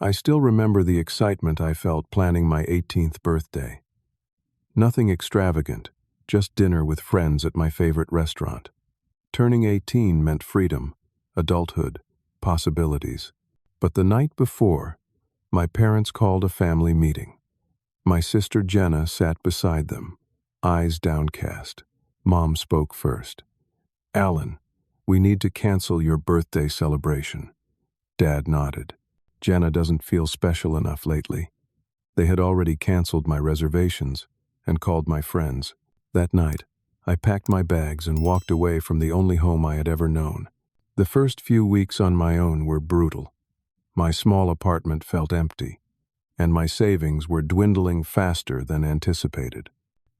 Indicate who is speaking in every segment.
Speaker 1: I still remember the excitement I felt planning my 18th birthday. Nothing extravagant, just dinner with friends at my favorite restaurant. Turning 18 meant freedom, adulthood, possibilities. But the night before, my parents called a family meeting. My sister Jenna sat beside them, eyes downcast. Mom spoke first. "Allan, we need to cancel your birthday celebration." Dad nodded. "Jenna doesn't feel special enough lately." They had already canceled my reservations and called my friends. That night, I packed my bags and walked away from the only home I had ever known. The first few weeks on my own were brutal. My small apartment felt empty, and my savings were dwindling faster than anticipated.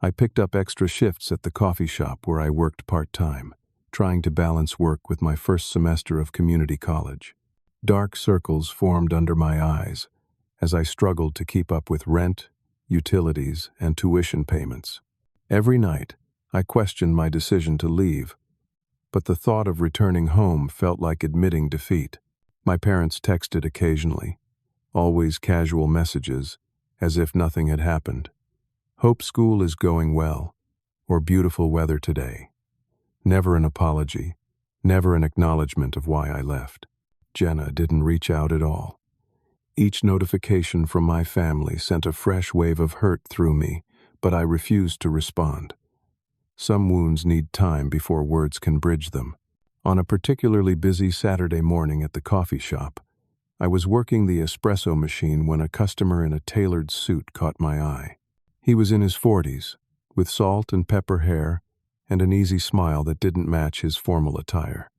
Speaker 1: I picked up extra shifts at the coffee shop where I worked part-time, trying to balance work with my first semester of community college. Dark circles formed under my eyes as I struggled to keep up with rent, utilities, and tuition payments. Every night, I questioned my decision to leave, but the thought of returning home felt like admitting defeat. My parents texted occasionally, always casual messages, as if nothing had happened. "Hope school is going well," or "beautiful weather today." Never an apology, never an acknowledgement of why I left. Jenna didn't reach out at all. Each notification from my family sent a fresh wave of hurt through me, but I refused to respond. Some wounds need time before words can bridge them. On a particularly busy Saturday morning at the coffee shop, I was working the espresso machine when a customer in a tailored suit caught my eye. He was in his 40s, with salt and pepper hair and an easy smile that didn't match his formal attire.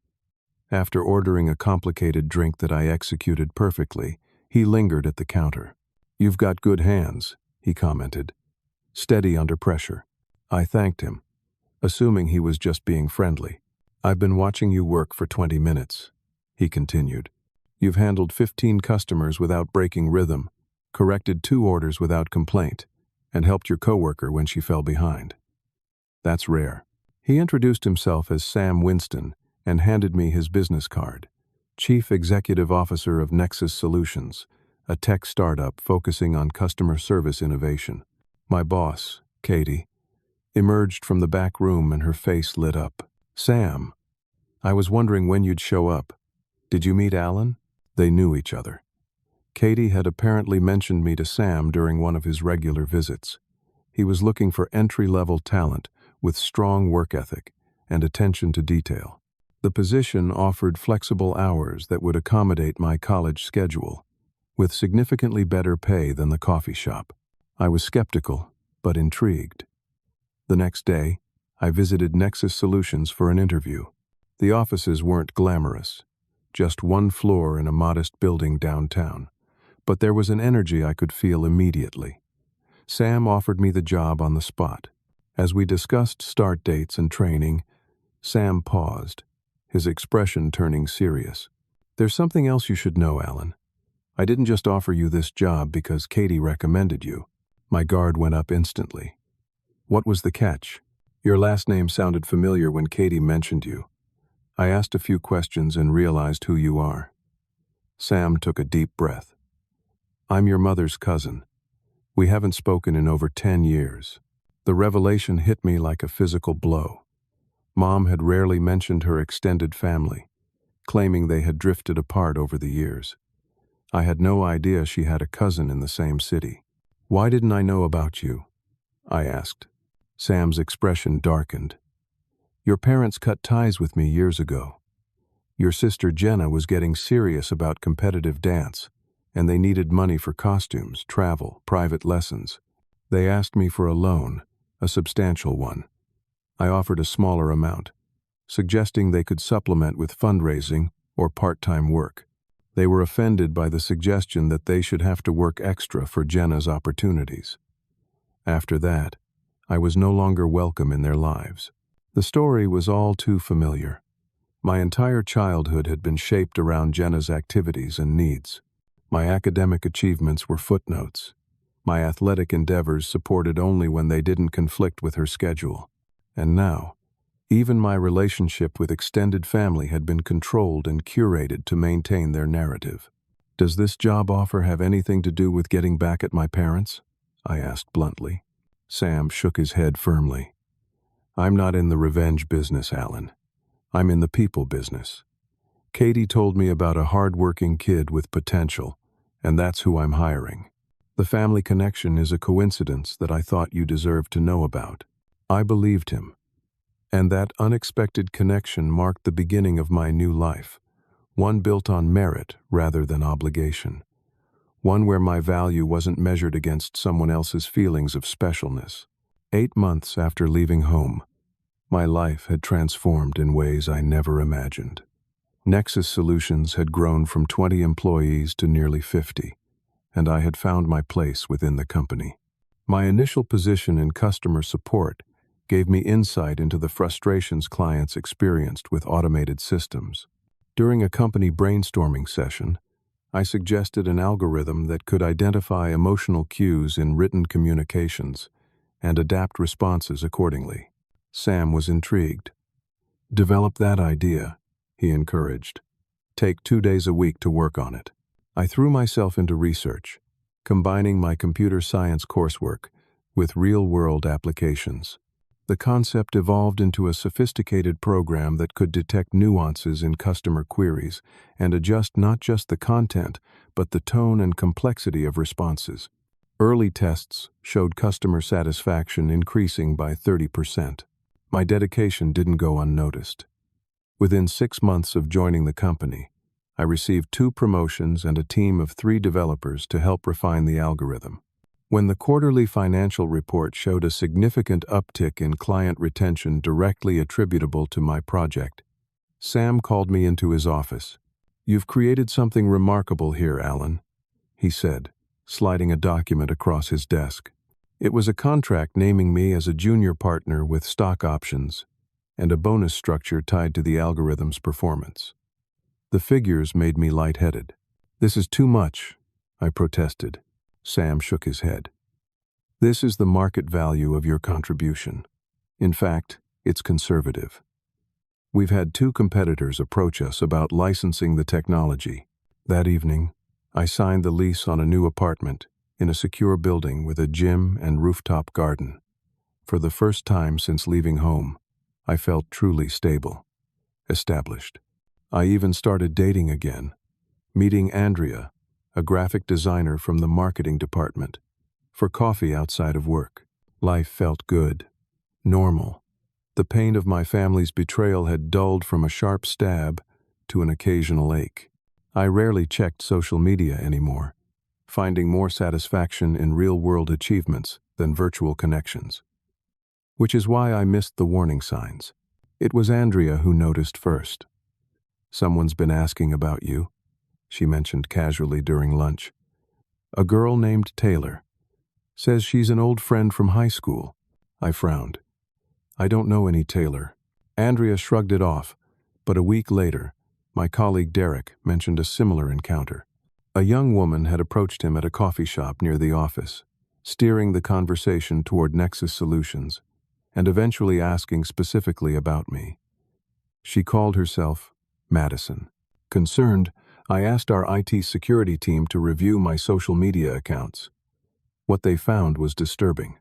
Speaker 1: After ordering a complicated drink that I executed perfectly, he lingered at the counter. "You've got good hands," he commented, steady under pressure. I thanked him, assuming he was just being friendly. "I've been watching you work for 20 minutes, he continued. "You've handled 15 customers without breaking rhythm, corrected 2 orders without complaint, and helped your coworker when she fell behind. That's rare." He introduced himself as Sam Winston and handed me his business card. Chief Executive Officer of Nexus Solutions, a tech startup focusing on customer service innovation. My boss, Katie, emerged from the back room and her face lit up. "Sam, I was wondering when you'd show up. Did you meet Allan?" They knew each other. Katie had apparently mentioned me to Sam during one of his regular visits. He was looking for entry-level talent with strong work ethic and attention to detail. The position offered flexible hours that would accommodate my college schedule, with significantly better pay than the coffee shop. I was skeptical, but intrigued. The next day, I visited Nexus Solutions for an interview. The offices weren't glamorous, just one floor in a modest building downtown, but there was an energy I could feel immediately. Sam offered me the job on the spot. As we discussed start dates and training, Sam paused, his expression turning serious. "There's something else you should know, Allan. I didn't just offer you this job because Katie recommended you." My guard went up instantly. "What was the catch?" "Your last name sounded familiar when Katie mentioned you. I asked a few questions and realized who you are." Sam took a deep breath. "I'm your mother's cousin. We haven't spoken in over 10 years. The revelation hit me like a physical blow. Mom had rarely mentioned her extended family, claiming they had drifted apart over the years. I had no idea she had a cousin in the same city. "Why didn't I know about you?" I asked. Sam's expression darkened. "Your parents cut ties with me years ago. Your sister Jenna was getting serious about competitive dance, and they needed money for costumes, travel, private lessons. They asked me for a loan, a substantial one. I offered a smaller amount, suggesting they could supplement with fundraising or part-time work. They were offended by the suggestion that they should have to work extra for Jenna's opportunities. After that, I was no longer welcome in their lives." The story was all too familiar. My entire childhood had been shaped around Jenna's activities and needs. My academic achievements were footnotes. My athletic endeavors supported only when they didn't conflict with her schedule. And now, even my relationship with extended family had been controlled and curated to maintain their narrative. Does this job offer have anything to do with getting back at my parents? I asked bluntly. Sam shook his head firmly. I'm not in the revenge business, Allan. I'm in the people business. Katie told me about a hard-working kid with potential, and that's who I'm hiring. The family connection is a coincidence that I thought you deserved to know about. I believed him, and that unexpected connection marked the beginning of my new life, one built on merit rather than obligation, one where my value wasn't measured against someone else's feelings of specialness. 8 months after leaving home, my life had transformed in ways I never imagined. Nexus Solutions had grown from 20 employees to nearly 50, and I had found my place within the company. My initial position in customer support gave me insight into the frustrations clients experienced with automated systems. During a company brainstorming session, I suggested an algorithm that could identify emotional cues in written communications and adapt responses accordingly. Sam was intrigued. "Develop that idea," he encouraged. "Take 2 days a week to work on it." I threw myself into research, combining my computer science coursework with real-world applications. The concept evolved into a sophisticated program that could detect nuances in customer queries and adjust not just the content, but the tone and complexity of responses. Early tests showed customer satisfaction increasing by 30%. My dedication didn't go unnoticed. Within 6 months of joining the company, I received 2 promotions and a team of 3 developers to help refine the algorithm. When the quarterly financial report showed a significant uptick in client retention directly attributable to my project, Sam called me into his office. "You've created something remarkable here, Allan," he said, sliding a document across his desk. It was a contract naming me as a junior partner with stock options and a bonus structure tied to the algorithm's performance. The figures made me lightheaded. "This is too much," I protested. Sam shook his head. "This is the market value of your contribution. In fact, it's conservative. We've had 2 competitors approach us about licensing the technology." That evening, I signed the lease on a new apartment in a secure building with a gym and rooftop garden. For the first time since leaving home, I felt truly stable, established. I even started dating again, meeting Andrea, a graphic designer from the marketing department, for coffee outside of work. Life felt good, normal. The pain of my family's betrayal had dulled from a sharp stab to an occasional ache. I rarely checked social media anymore, finding more satisfaction in real-world achievements than virtual connections. Which is why I missed the warning signs. It was Andrea who noticed first. "Someone's been asking about you," she mentioned casually during lunch. "A girl named Taylor. Says she's an old friend from high school." I frowned. "I don't know any Taylor." Andrea shrugged it off, but a week later, my colleague Derek mentioned a similar encounter. A young woman had approached him at a coffee shop near the office, steering the conversation toward Nexus Solutions, and eventually asking specifically about me. She called herself Madison. Concerned, I asked our IT security team to review my social media accounts. What they found was disturbing.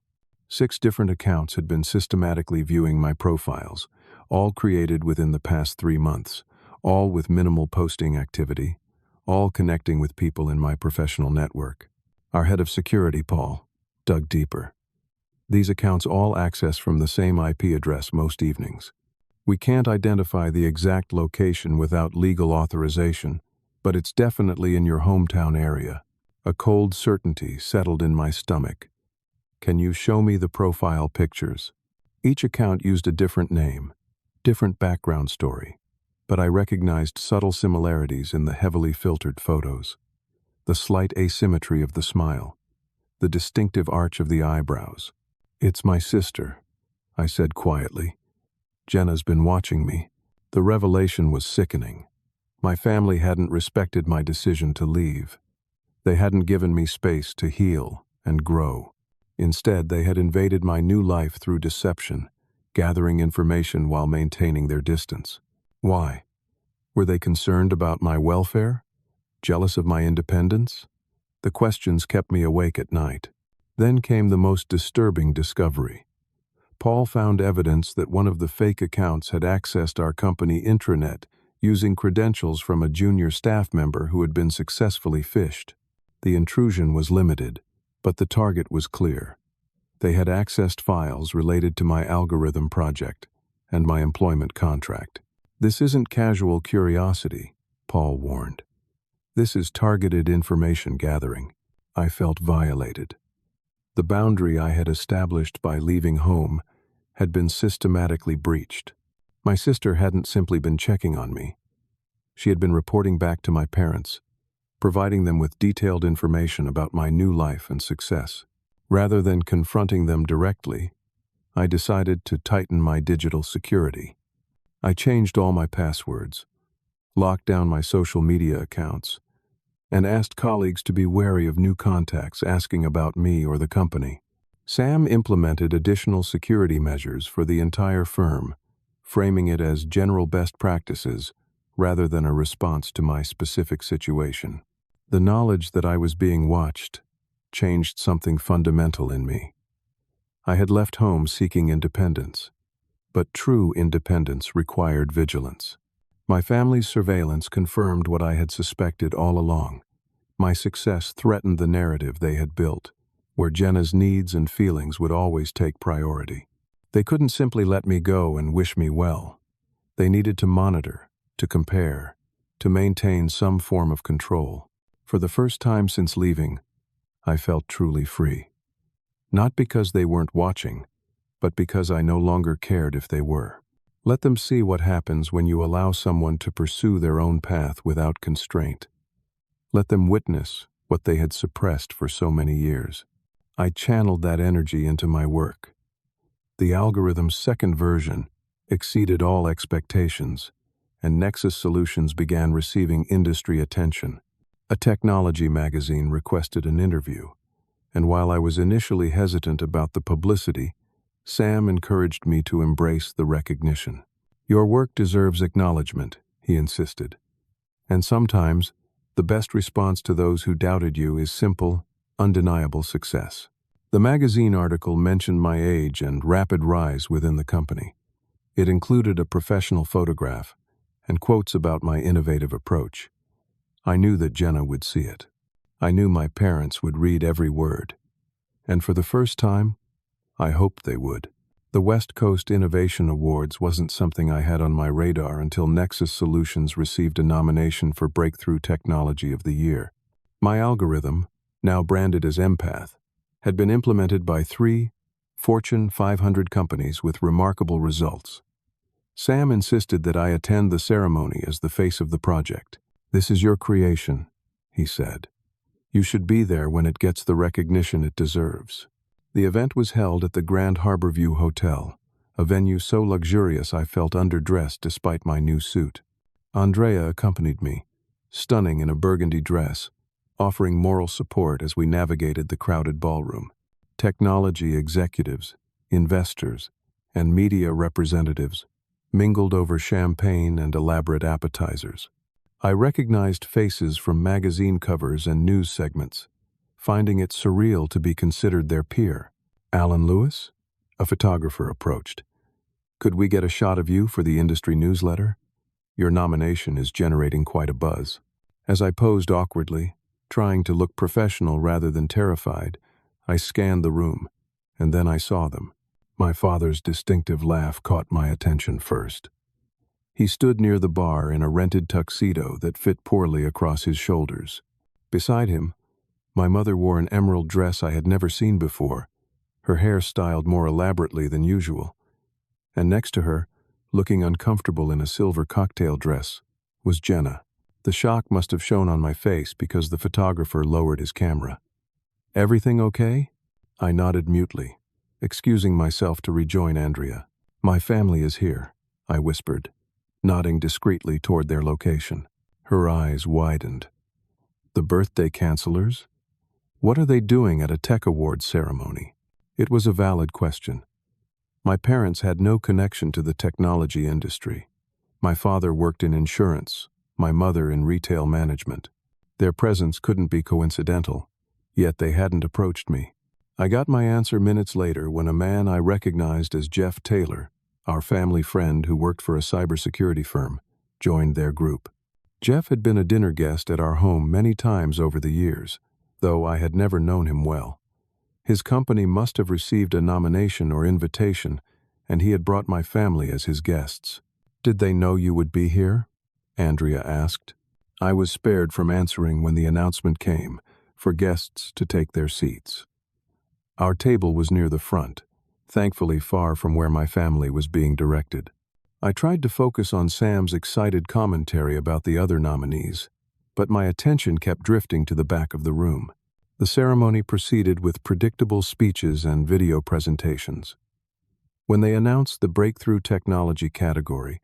Speaker 1: 6 different accounts had been systematically viewing my profiles, all created within the past 3 months, all with minimal posting activity, all connecting with people in my professional network. Our head of security, Paul, dug deeper. "These accounts all access from the same IP address most evenings. We can't identify the exact location without legal authorization, but it's definitely in your hometown area." A cold certainty settled in my stomach. "Can you show me the profile pictures?" Each account used a different name, different background story, but I recognized subtle similarities in the heavily filtered photos. The slight asymmetry of the smile, the distinctive arch of the eyebrows. "It's my sister," I said quietly. "Jenna's been watching me." The revelation was sickening. My family hadn't respected my decision to leave. They hadn't given me space to heal and grow. Instead, they had invaded my new life through deception, gathering information while maintaining their distance. Why? Were they concerned about my welfare? Jealous of my independence? The questions kept me awake at night. Then came the most disturbing discovery. Paul found evidence that one of the fake accounts had accessed our company intranet using credentials from a junior staff member who had been successfully phished. The intrusion was limited, but the target was clear. They had accessed files related to my algorithm project and my employment contract. This isn't casual curiosity, Paul warned. This is targeted information gathering. I felt violated. The boundary I had established by leaving home had been systematically breached. My sister hadn't simply been checking on me. She had been reporting back to my parents, providing them with detailed information about my new life and success. Rather than confronting them directly, I decided to tighten my digital security. I changed all my passwords, locked down my social media accounts, and asked colleagues to be wary of new contacts asking about me or the company. Sam implemented additional security measures for the entire firm, framing it as general best practices rather than a response to my specific situation. The knowledge that I was being watched changed something fundamental in me. I had left home seeking independence, but true independence required vigilance. My family's surveillance confirmed what I had suspected all along. My success threatened the narrative they had built, where Jenna's needs and feelings would always take priority. They couldn't simply let me go and wish me well. They needed to monitor, to compare, to maintain some form of control. For the first time since leaving, I felt truly free. Not because they weren't watching, but because I no longer cared if they were. Let them see what happens when you allow someone to pursue their own path without constraint. Let them witness what they had suppressed for so many years. I channeled that energy into my work. The algorithm's second version exceeded all expectations, and Nexus Solutions began receiving industry attention. A technology magazine requested an interview, and while I was initially hesitant about the publicity, Sam encouraged me to embrace the recognition. Your work deserves acknowledgement, he insisted. And sometimes, the best response to those who doubted you is simple, undeniable success. The magazine article mentioned my age and rapid rise within the company. It included a professional photograph and quotes about my innovative approach. I knew that Jenna would see it. I knew my parents would read every word. And for the first time, I hoped they would. The West Coast Innovation Awards wasn't something I had on my radar until Nexus Solutions received a nomination for Breakthrough Technology of the Year. My algorithm, now branded as Empath, had been implemented by 3 Fortune 500 companies with remarkable results. Sam insisted that I attend the ceremony as the face of the project. This is your creation, he said. You should be there when it gets the recognition it deserves. The event was held at the Grand Harborview Hotel, a venue so luxurious I felt underdressed despite my new suit. Andrea accompanied me, stunning in a burgundy dress, offering moral support as we navigated the crowded ballroom. Technology executives, investors, and media representatives mingled over champagne and elaborate appetizers. I recognized faces from magazine covers and news segments, finding it surreal to be considered their peer. Allan Lewis? A photographer approached. Could we get a shot of you for the industry newsletter? Your nomination is generating quite a buzz. As I posed awkwardly, trying to look professional rather than terrified, I scanned the room, and then I saw them. My father's distinctive laugh caught my attention first. He stood near the bar in a rented tuxedo that fit poorly across his shoulders. Beside him, my mother wore an emerald dress I had never seen before, her hair styled more elaborately than usual. And next to her, looking uncomfortable in a silver cocktail dress, was Jenna. The shock must have shown on my face because the photographer lowered his camera. Everything okay? I nodded mutely, excusing myself to rejoin Andrea. My family is here, I whispered, nodding discreetly toward their location. Her eyes widened. The birthday cancelers? What are they doing at a tech awards ceremony? It was a valid question. My parents had no connection to the technology industry. My father worked in insurance, my mother in retail management. Their presence couldn't be coincidental, yet they hadn't approached me. I got my answer minutes later when a man I recognized as Jeff Taylor, our family friend who worked for a cybersecurity firm, joined their group. Jeff had been a dinner guest at our home many times over the years, though I had never known him well. His company must have received a nomination or invitation, and he had brought my family as his guests. "Did they know you would be here?" Andrea asked. I was spared from answering when the announcement came for guests to take their seats. Our table was near the front, thankfully far from where my family was being directed. I tried to focus on Sam's excited commentary about the other nominees, but my attention kept drifting to the back of the room. The ceremony proceeded with predictable speeches and video presentations. When they announced the Breakthrough Technology category,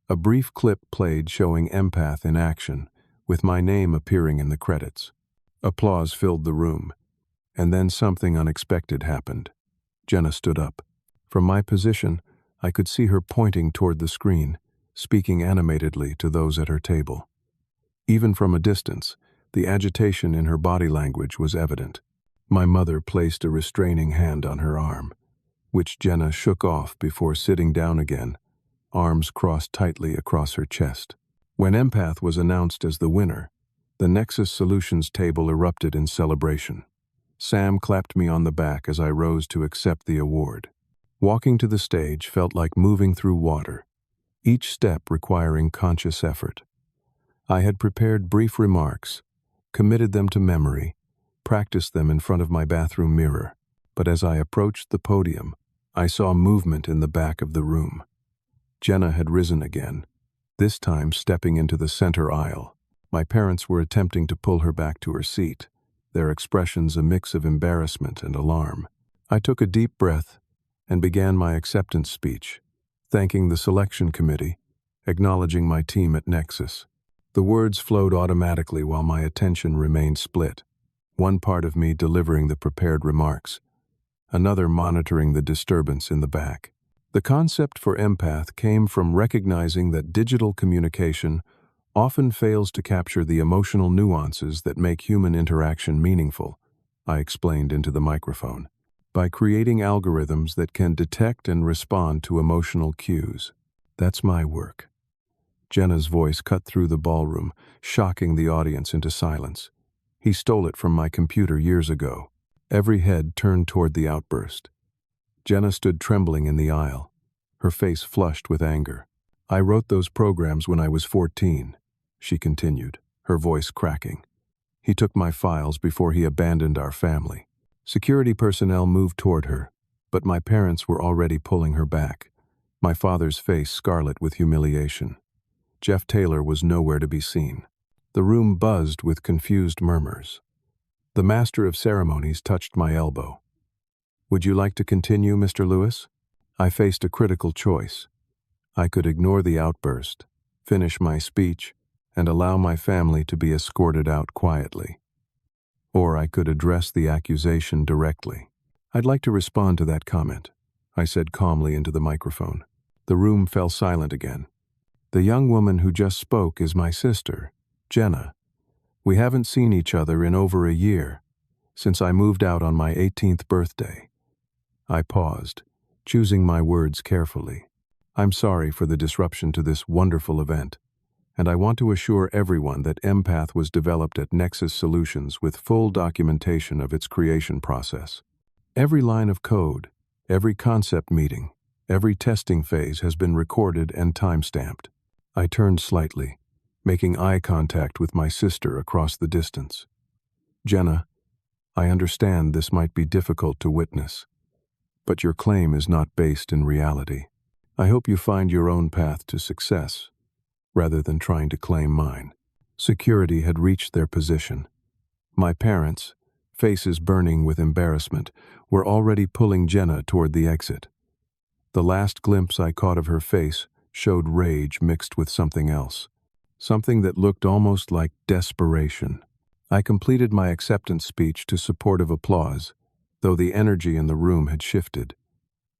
Speaker 1: a brief clip played showing Empath in action, with my name appearing in the credits. Applause filled the room, and then something unexpected happened. Jenna stood up. From my position, I could see her pointing toward the screen, speaking animatedly to those at her table. Even from a distance, the agitation in her body language was evident. My mother placed a restraining hand on her arm, which Jenna shook off before sitting down again, arms crossed tightly across her chest. When Empath was announced as the winner, the Nexus Solutions table erupted in celebration. Sam clapped me on the back as I rose to accept the award. Walking to the stage felt like moving through water, each step requiring conscious effort. I had prepared brief remarks, committed them to memory, practiced them in front of my bathroom mirror, but as I approached the podium, I saw movement in the back of the room. Jenna had risen again, this time stepping into the center aisle. My parents were attempting to pull her back to her seat, their expressions a mix of embarrassment and alarm. I took a deep breath and began my acceptance speech, thanking the selection committee, acknowledging my team at Nexus. The words flowed automatically while my attention remained split, one part of me delivering the prepared remarks, another monitoring the disturbance in the back. The concept for Empath came from recognizing that digital communication often fails to capture the emotional nuances that make human interaction meaningful, I explained into the microphone, by creating algorithms that can detect and respond to emotional cues. That's my work. Jenna's voice cut through the ballroom, shocking the audience into silence. He stole it from my computer years ago. Every head turned toward the outburst. Jenna stood trembling in the aisle, her face flushed with anger. "I wrote those programs when I was 14, she continued, her voice cracking. "He took my files before he abandoned our family." Security personnel moved toward her, but my parents were already pulling her back, my father's face scarlet with humiliation. Jeff Taylor was nowhere to be seen. The room buzzed with confused murmurs. The master of ceremonies touched my elbow. "Would you like to continue, Mr. Lewis?" I faced a critical choice. I could ignore the outburst, finish my speech, and allow my family to be escorted out quietly. Or I could address the accusation directly. "I'd like to respond to that comment," I said calmly into the microphone. The room fell silent again. "The young woman who just spoke is my sister, Jenna. We haven't seen each other in over a year, since I moved out on my 18th birthday." I paused, choosing my words carefully. "I'm sorry for the disruption to this wonderful event, and I want to assure everyone that Empath was developed at Nexus Solutions with full documentation of its creation process. Every line of code, every concept meeting, every testing phase has been recorded and time-stamped." I turned slightly, making eye contact with my sister across the distance. "Jenna, I understand this might be difficult to witness, but your claim is not based in reality. I hope you find your own path to success, rather than trying to claim mine." Security had reached their position. My parents, faces burning with embarrassment, were already pulling Jenna toward the exit. The last glimpse I caught of her face showed rage mixed with something else, something that looked almost like desperation. I completed my acceptance speech to supportive applause, though the energy in the room had shifted.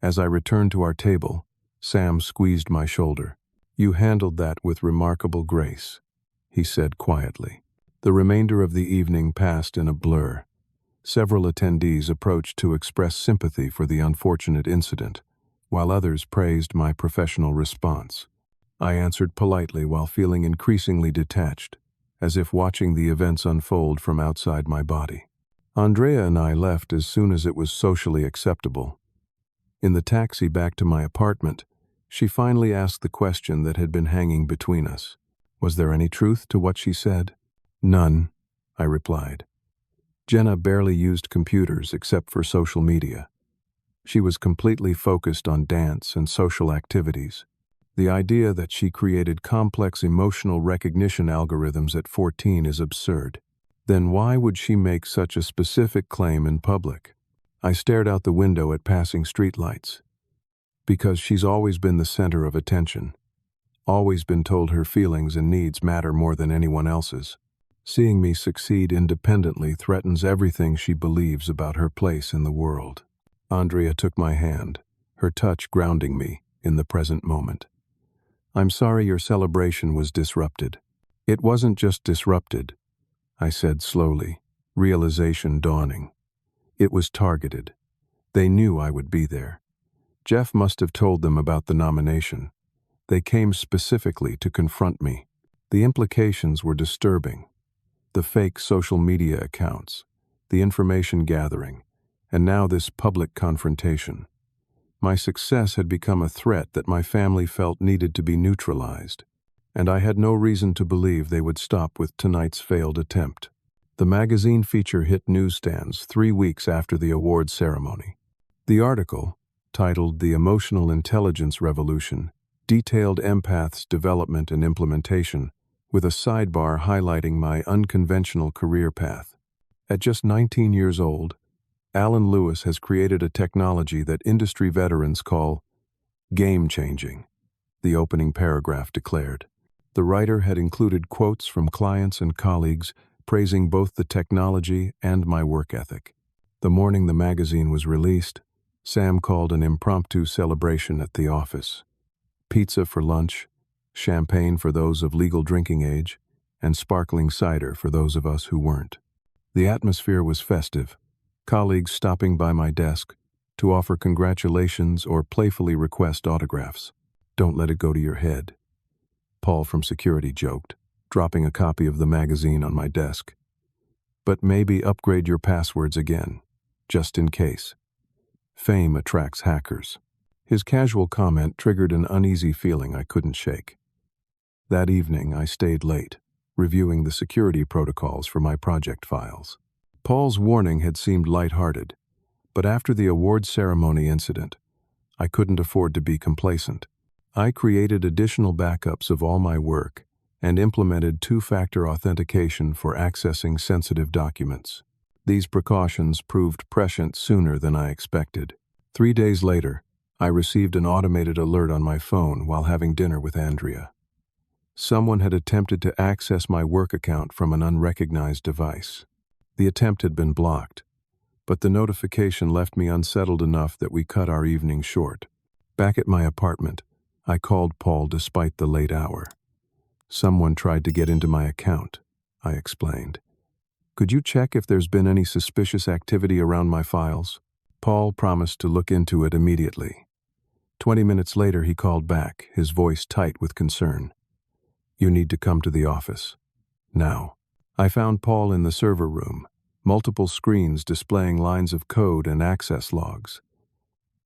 Speaker 1: As I returned to our table, Sam squeezed my shoulder. "You handled that with remarkable grace," he said quietly. The remainder of the evening passed in a blur. Several attendees approached to express sympathy for the unfortunate incident, while others praised my professional response. I answered politely while feeling increasingly detached, as if watching the events unfold from outside my body. Andrea and I left as soon as it was socially acceptable. In the taxi back to my apartment, she finally asked the question that had been hanging between us. Was there any truth to what she said? None, I replied. Jenna barely used computers except for social media. She was completely focused on dance and social activities. The idea that she created complex emotional recognition algorithms at 14 is absurd. Then why would she make such a specific claim in public? I stared out the window at passing streetlights. Because she's always been the center of attention. Always been told her feelings and needs matter more than anyone else's. Seeing me succeed independently threatens everything she believes about her place in the world. Andrea took my hand, her touch grounding me in the present moment. I'm sorry your celebration was disrupted. It wasn't just disrupted, I said slowly, realization dawning. It was targeted. They knew I would be there. Jeff must have told them about the nomination. They came specifically to confront me. The implications were disturbing. The fake social media accounts, the information gathering, and now this public confrontation. My success had become a threat that my family felt needed to be neutralized, and I had no reason to believe they would stop with tonight's failed attempt. The magazine feature hit newsstands 3 weeks after the awards ceremony. The article, titled The Emotional Intelligence Revolution, detailed empaths' development and implementation, with a sidebar highlighting my unconventional career path. At just 19 years old, Allan Lewis has created a technology that industry veterans call game-changing, the opening paragraph declared. The writer had included quotes from clients and colleagues praising both the technology and my work ethic. The morning the magazine was released, Sam called an impromptu celebration at the office. Pizza for lunch, champagne for those of legal drinking age, and sparkling cider for those of us who weren't. The atmosphere was festive, colleagues stopping by my desk to offer congratulations or playfully request autographs. Don't let it go to your head, Paul from security joked, dropping a copy of the magazine on my desk. But maybe upgrade your passwords again, just in case. Fame attracts hackers. His casual comment triggered an uneasy feeling I couldn't shake. That evening, I stayed late, reviewing the security protocols for my project files. Paul's warning had seemed lighthearted, but after the award ceremony incident, I couldn't afford to be complacent. I created additional backups of all my work and implemented two-factor authentication for accessing sensitive documents. These precautions proved prescient sooner than I expected. 3 days later, I received an automated alert on my phone while having dinner with Andrea. Someone had attempted to access my work account from an unrecognized device. The attempt had been blocked, but the notification left me unsettled enough that we cut our evening short. Back at my apartment, I called Paul despite the late hour. Someone tried to get into my account, I explained. Could you check if there's been any suspicious activity around my files? Paul promised to look into it immediately. 20 minutes later, he called back, his voice tight with concern. You need to come to the office. Now. I found Paul in the server room, multiple screens displaying lines of code and access logs.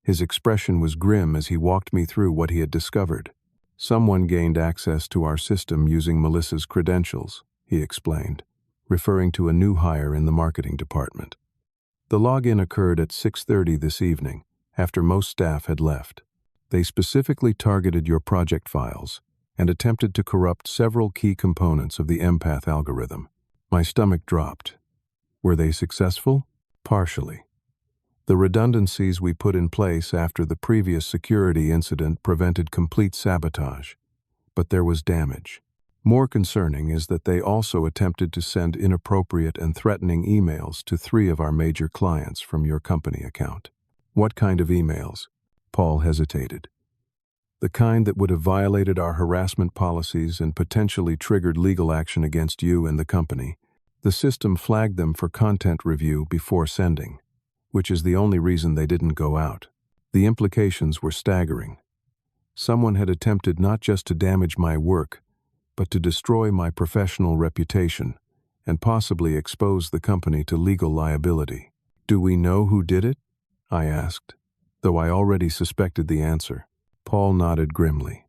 Speaker 1: His expression was grim as he walked me through what he had discovered. Someone gained access to our system using Melissa's credentials, he explained, referring to a new hire in the marketing department. The login occurred at 6:30 this evening, after most staff had left. They specifically targeted your project files and attempted to corrupt several key components of the empath algorithm. My stomach dropped. Were they successful? Partially. The redundancies we put in place after the previous security incident prevented complete sabotage, but there was damage. More concerning is that they also attempted to send inappropriate and threatening emails to 3 of our major clients from your company account. What kind of emails? Paul hesitated. The kind that would have violated our harassment policies and potentially triggered legal action against you and the company, The system flagged them for content review before sending, which is the only reason they didn't go out. The implications were staggering. Someone had attempted not just to damage my work, but to destroy my professional reputation and possibly expose the company to legal liability. "Do we know who did it?" I asked, though I already suspected the answer. Paul nodded grimly.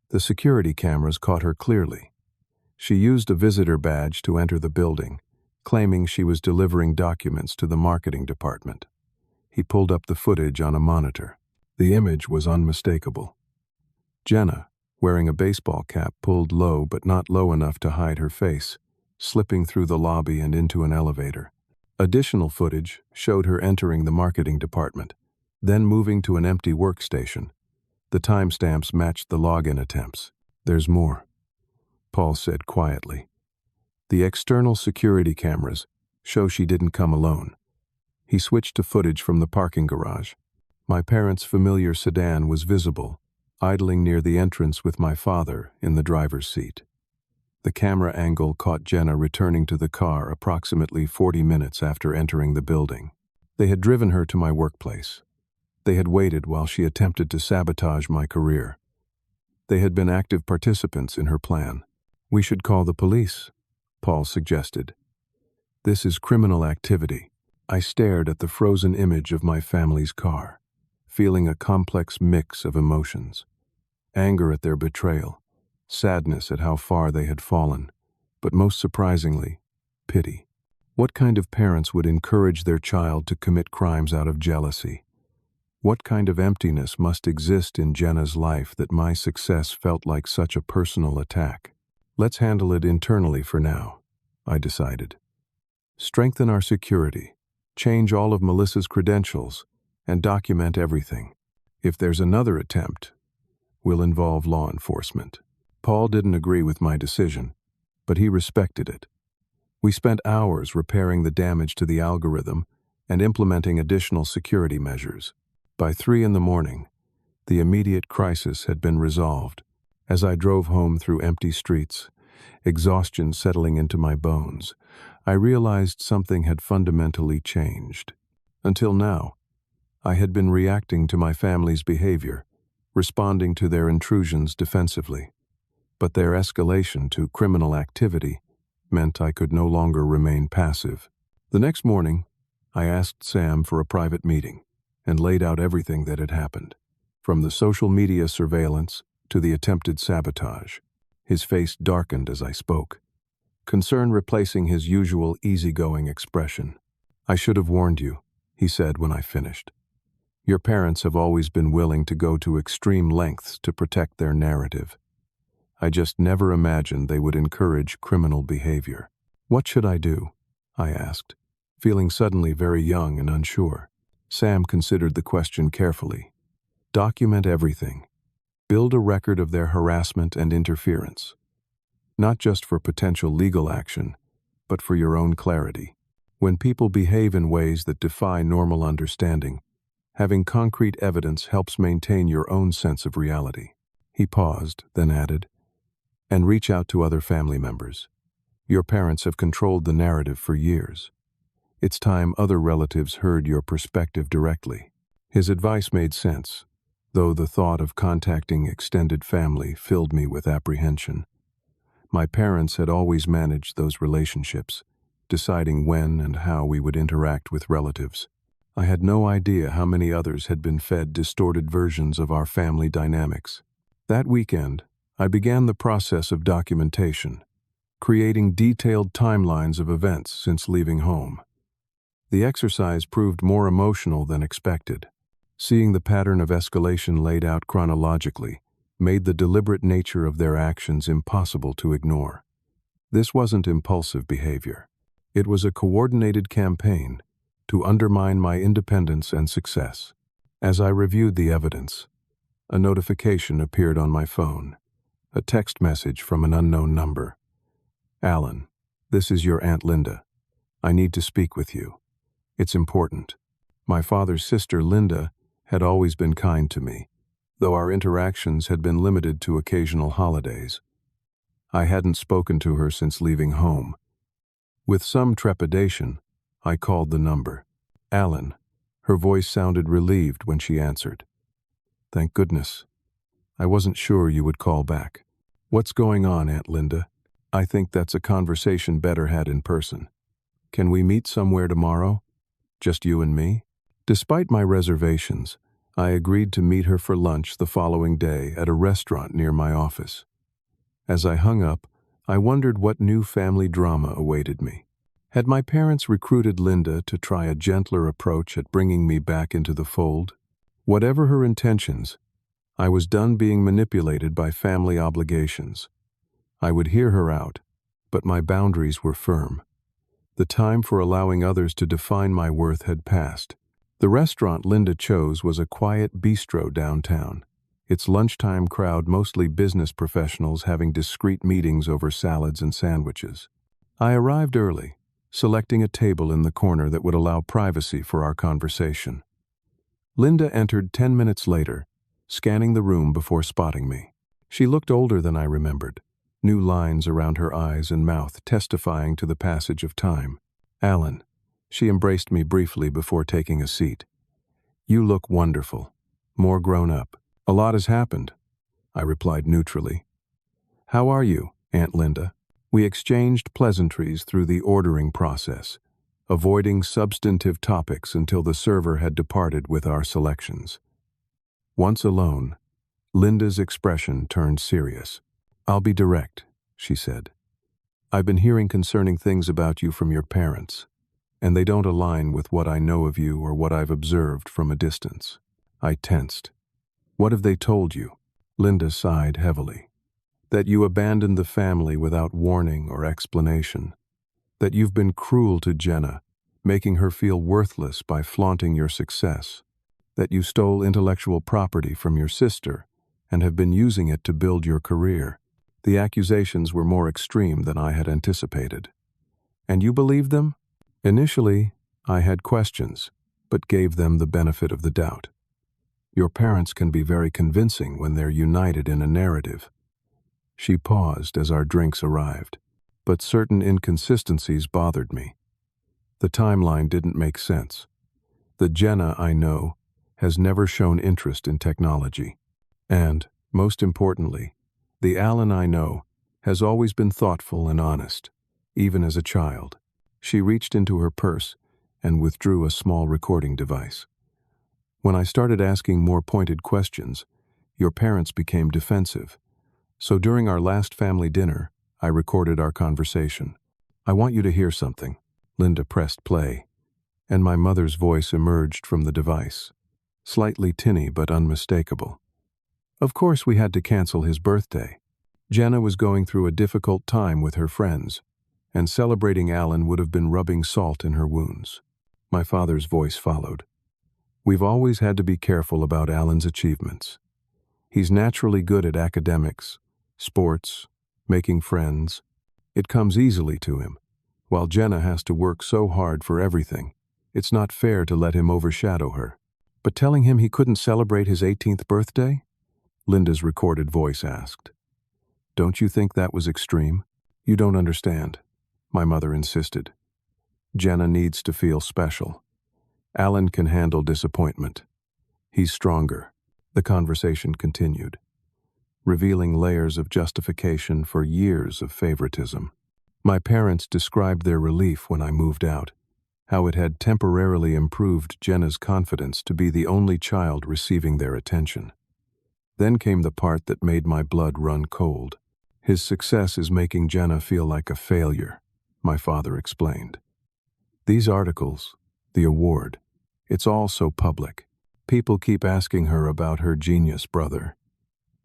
Speaker 1: The security cameras caught her clearly. She used a visitor badge to enter the building, claiming she was delivering documents to the marketing department. He pulled up the footage on a monitor. The image was unmistakable. Jenna, wearing a baseball cap pulled low but not low enough to hide her face, slipping through the lobby and into an elevator. Additional footage showed her entering the marketing department, then moving to an empty workstation. The timestamps matched the login attempts. "There's more," Paul said quietly. "The external security cameras show she didn't come alone." He switched to footage from the parking garage. My parents' familiar sedan was visible, idling near the entrance with my father in the driver's seat. The camera angle caught Jenna returning to the car approximately 40 minutes after entering the building. They had driven her to my workplace. They had waited while she attempted to sabotage my career. They had been active participants in her plan. "We should call the police," Paul suggested. "This is criminal activity." I stared at the frozen image of my family's car, feeling a complex mix of emotions. Anger at their betrayal, sadness at how far they had fallen, but most surprisingly, pity. What kind of parents would encourage their child to commit crimes out of jealousy? What kind of emptiness must exist in Jenna's life that my success felt like such a personal attack? "Let's handle it internally for now," I decided. "Strengthen our security, change all of Melissa's credentials, and document everything. If there's another attempt, we'll involve law enforcement." Paul didn't agree with my decision, but he respected it. We spent hours repairing the damage to the algorithm and implementing additional security measures. By 3 a.m, the immediate crisis had been resolved. As I drove home through empty streets, exhaustion settling into my bones, I realized something had fundamentally changed. Until now, I had been reacting to my family's behavior, responding to their intrusions defensively. But their escalation to criminal activity meant I could no longer remain passive. The next morning, I asked Sam for a private meeting and laid out everything that had happened, from the social media surveillance to the attempted sabotage. His face darkened as I spoke, concern replacing his usual easygoing expression. "I should have warned you," he said when I finished. "Your parents have always been willing to go to extreme lengths to protect their narrative. I just never imagined they would encourage criminal behavior." "What should I do?" I asked, feeling suddenly very young and unsure. Sam considered the question carefully. "Document everything. Build a record of their harassment and interference. Not just for potential legal action, but for your own clarity. When people behave in ways that defy normal understanding, having concrete evidence helps maintain your own sense of reality." He paused, then added, "And reach out to other family members. Your parents have controlled the narrative for years. It's time other relatives heard your perspective directly." His advice made sense, though the thought of contacting extended family filled me with apprehension. My parents had always managed those relationships, deciding when and how we would interact with relatives. I had no idea how many others had been fed distorted versions of our family dynamics. That weekend, I began the process of documentation, creating detailed timelines of events since leaving home. The exercise proved more emotional than expected. Seeing the pattern of escalation laid out chronologically made the deliberate nature of their actions impossible to ignore. This wasn't impulsive behavior. It was a coordinated campaign to undermine my independence and success. As I reviewed the evidence, a notification appeared on my phone, a text message from an unknown number. "Allan, this is your Aunt Linda. I need to speak with you. It's important." My father's sister, Linda, had always been kind to me, though our interactions had been limited to occasional holidays. I hadn't spoken to her since leaving home. With some trepidation, I called the number. Allan. Her voice sounded relieved when she answered. Thank goodness. I wasn't sure you would call back. What's going on, Aunt Linda? I think that's a conversation better had in person. Can we meet somewhere tomorrow? Just you and me? Despite my reservations, I agreed to meet her for lunch the following day at a restaurant near my office. As I hung up, I wondered what new family drama awaited me. Had my parents recruited Linda to try a gentler approach at bringing me back into the fold? Whatever her intentions, I was done being manipulated by family obligations. I would hear her out, but my boundaries were firm. The time for allowing others to define my worth had passed. The restaurant Linda chose was a quiet bistro downtown, its lunchtime crowd mostly business professionals having discreet meetings over salads and sandwiches. I arrived early, selecting a table in the corner that would allow privacy for our conversation. Linda entered 10 minutes later, scanning the room before spotting me. She looked older than I remembered, new lines around her eyes and mouth testifying to the passage of time. Allan. She embraced me briefly before taking a seat. You look wonderful, more grown up. A lot has happened, I replied neutrally. How are you, Aunt Linda? We exchanged pleasantries through the ordering process, avoiding substantive topics until the server had departed with our selections. Once alone, Linda's expression turned serious. I'll be direct, she said. I've been hearing concerning things about you from your parents, and they don't align with what I know of you or what I've observed from a distance. I tensed. What have they told you? Linda sighed heavily. That you abandoned the family without warning or explanation. That you've been cruel to Jenna, making her feel worthless by flaunting your success. That you stole intellectual property from your sister and have been using it to build your career. The accusations were more extreme than I had anticipated. And you believed them? Initially, I had questions, but gave them the benefit of the doubt. Your parents can be very convincing when they're united in a narrative. She paused as our drinks arrived, but certain inconsistencies bothered me. The timeline didn't make sense. The Jenna I know has never shown interest in technology. And, most importantly, the Allan I know has always been thoughtful and honest, even as a child. She reached into her purse and withdrew a small recording device. When I started asking more pointed questions, your parents became defensive. So during our last family dinner, I recorded our conversation. I want you to hear something. Linda pressed play, and my mother's voice emerged from the device, slightly tinny but unmistakable. Of course we had to cancel his birthday. Jenna was going through a difficult time with her friends, and celebrating Allan would have been rubbing salt in her wounds. My father's voice followed. We've always had to be careful about Allan's achievements. He's naturally good at academics, sports, making friends. It comes easily to him, while Jenna has to work so hard for everything. It's not fair to let him overshadow her. But telling him he couldn't celebrate his 18th birthday? Linda's recorded voice asked. Don't you think that was extreme? You don't understand, my mother insisted. Jenna needs to feel special. Allan can handle disappointment. He's stronger. The conversation continued, revealing layers of justification for years of favoritism. My parents described their relief when I moved out, how it had temporarily improved Jenna's confidence to be the only child receiving their attention. Then came the part that made my blood run cold. His success is making Jenna feel like a failure, my father explained. These articles, the award, it's all so public. People keep asking her about her genius brother.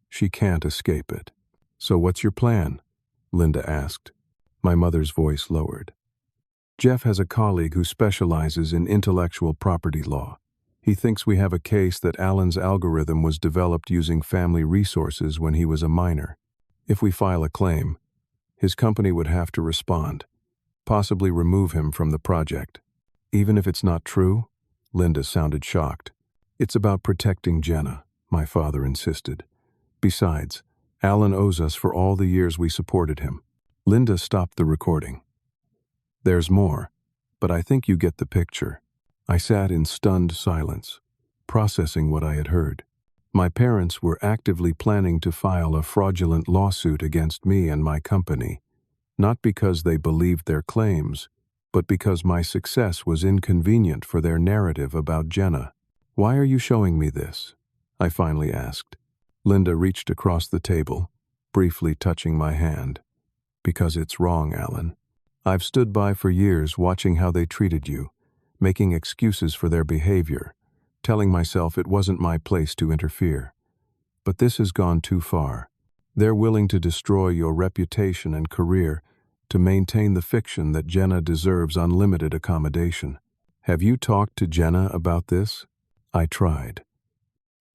Speaker 1: She can't escape it. So what's your plan? Linda asked. My mother's voice lowered. Jeff has a colleague who specializes in intellectual property law. He thinks we have a case that Allan's algorithm was developed using family resources when he was a minor. If we file a claim, his company would have to respond, possibly remove him from the project. Even if it's not true? Linda sounded shocked. It's about protecting Jenna, my father insisted. Besides, Allan owes us for all the years we supported him. Linda stopped the recording. There's more, but I think you get the picture. I sat in stunned silence, processing what I had heard. My parents were actively planning to file a fraudulent lawsuit against me and my company, not because they believed their claims, but because my success was inconvenient for their narrative about Jenna. "Why are you showing me this?" I finally asked. Linda reached across the table, briefly touching my hand. "Because it's wrong, Allan. I've stood by for years watching how they treated you, making excuses for their behavior, telling myself it wasn't my place to interfere. But this has gone too far. They're willing to destroy your reputation and career to maintain the fiction that Jenna deserves unlimited accommodation. Have you talked to Jenna about this?" I tried.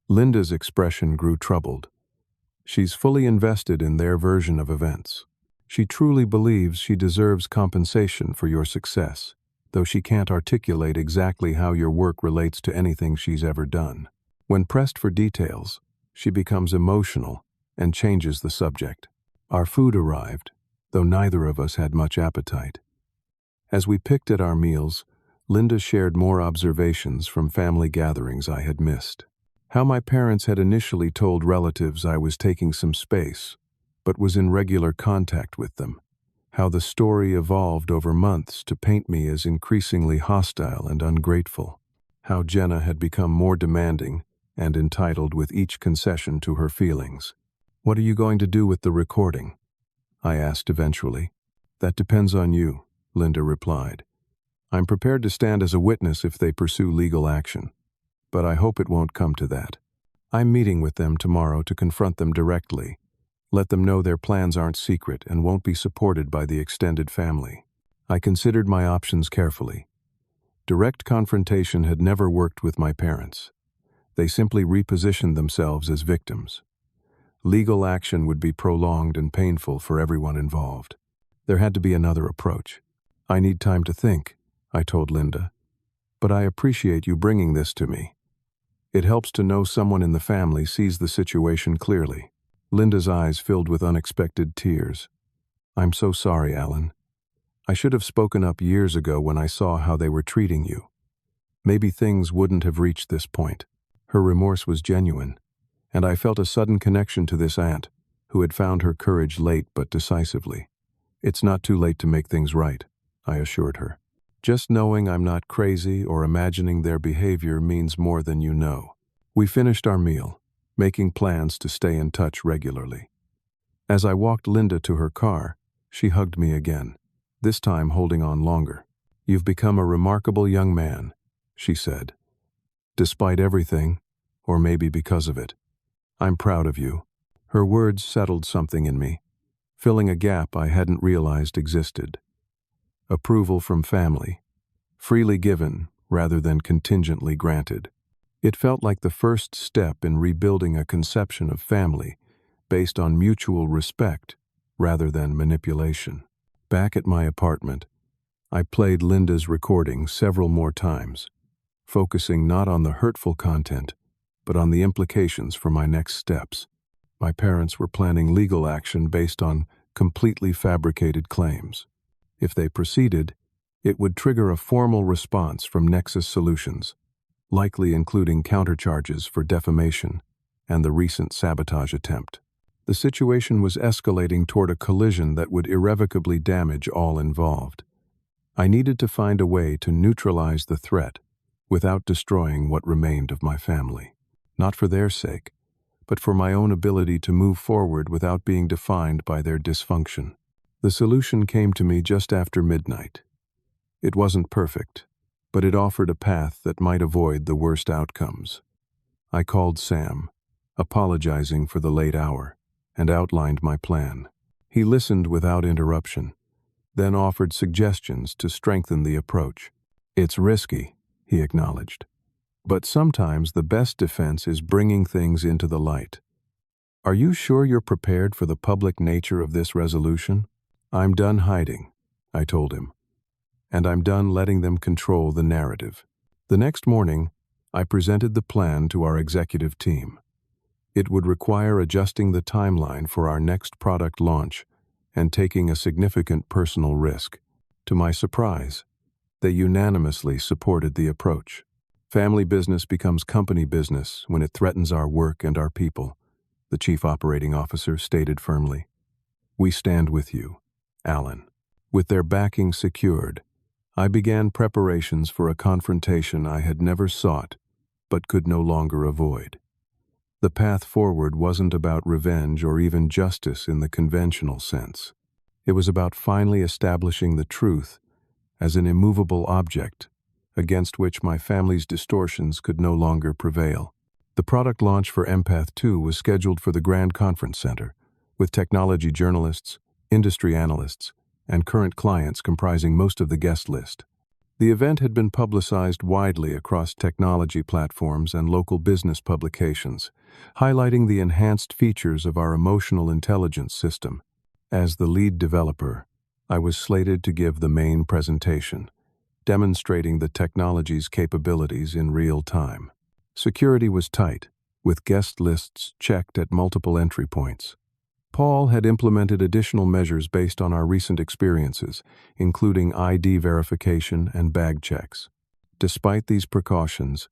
Speaker 1: Linda's expression grew troubled. She's fully invested in their version of events. She truly believes she deserves compensation for your success, though she can't articulate exactly how your work relates to anything she's ever done. When pressed for details, she becomes emotional and changes the subject. Our food arrived, though neither of us had much appetite. As we picked at our meals, Linda shared more observations from family gatherings I had missed. How my parents had initially told relatives I was taking some space, but was in regular contact with them. How the story evolved over months to paint me as increasingly hostile and ungrateful. How Jenna had become more demanding and entitled with each concession to her feelings. "What are you going to do with the recording?" I asked eventually. "That depends on you," Linda replied. "I'm prepared to stand as a witness if they pursue legal action, but I hope it won't come to that. I'm meeting with them tomorrow to confront them directly, let them know their plans aren't secret and won't be supported by the extended family." I considered my options carefully. Direct confrontation had never worked with my parents. They simply repositioned themselves as victims. Legal action would be prolonged and painful for everyone involved. There had to be another approach. "I need time to think," I told Linda, "but I appreciate you bringing this to me. It helps to know someone in the family sees the situation clearly." Linda's eyes filled with unexpected tears. "I'm so sorry, Allan. I should have spoken up years ago when I saw how they were treating you. Maybe things wouldn't have reached this point." Her remorse was genuine, and I felt a sudden connection to this aunt, who had found her courage late but decisively. "It's not too late to make things right," I assured her. "Just knowing I'm not crazy or imagining their behavior means more than you know." We finished our meal, making plans to stay in touch regularly. As I walked Linda to her car, she hugged me again, this time holding on longer. "You've become a remarkable young man," she said. "Despite everything, or maybe because of it. I'm proud of you." Her words settled something in me, filling a gap I hadn't realized existed. Approval from family, freely given rather than contingently granted. It felt like the first step in rebuilding a conception of family based on mutual respect rather than manipulation. Back at my apartment, I played Linda's recording several more times, focusing not on the hurtful content, but on the implications for my next steps. My parents were planning legal action based on completely fabricated claims. If they proceeded, it would trigger a formal response from Nexus Solutions, likely including countercharges for defamation and the recent sabotage attempt. The situation was escalating toward a collision that would irrevocably damage all involved. I needed to find a way to neutralize the threat without destroying what remained of my family. Not for their sake, but for my own ability to move forward without being defined by their dysfunction. The solution came to me just after midnight. It wasn't perfect, but it offered a path that might avoid the worst outcomes. I called Sam, apologizing for the late hour, and outlined my plan. He listened without interruption, then offered suggestions to strengthen the approach. "It's risky," he acknowledged, "but sometimes the best defense is bringing things into the light. Are you sure you're prepared for the public nature of this resolution?" "I'm done hiding," I told him, "and I'm done letting them control the narrative." The next morning, I presented the plan to our executive team. It would require adjusting the timeline for our next product launch and taking a significant personal risk. To my surprise, they unanimously supported the approach. Family business becomes company business when it threatens our work and our people, the chief operating officer stated firmly. We stand with you, Allan. With their backing secured, I began preparations for a confrontation I had never sought but could no longer avoid. The path forward wasn't about revenge or even justice in the conventional sense. It was about finally establishing the truth as an immovable object against which my family's distortions could no longer prevail. The product launch for Empath 2 was scheduled for the Grand Conference Center, with technology journalists, industry analysts, and current clients comprising most of the guest list. The event had been publicized widely across technology platforms and local business publications, highlighting the enhanced features of our emotional intelligence system. As the lead developer, I was slated to give the main presentation, demonstrating the technology's capabilities in real time. Security was tight, with guest lists checked at multiple entry points. Paul had implemented additional measures based on our recent experiences, including ID verification and bag checks. Despite these precautions,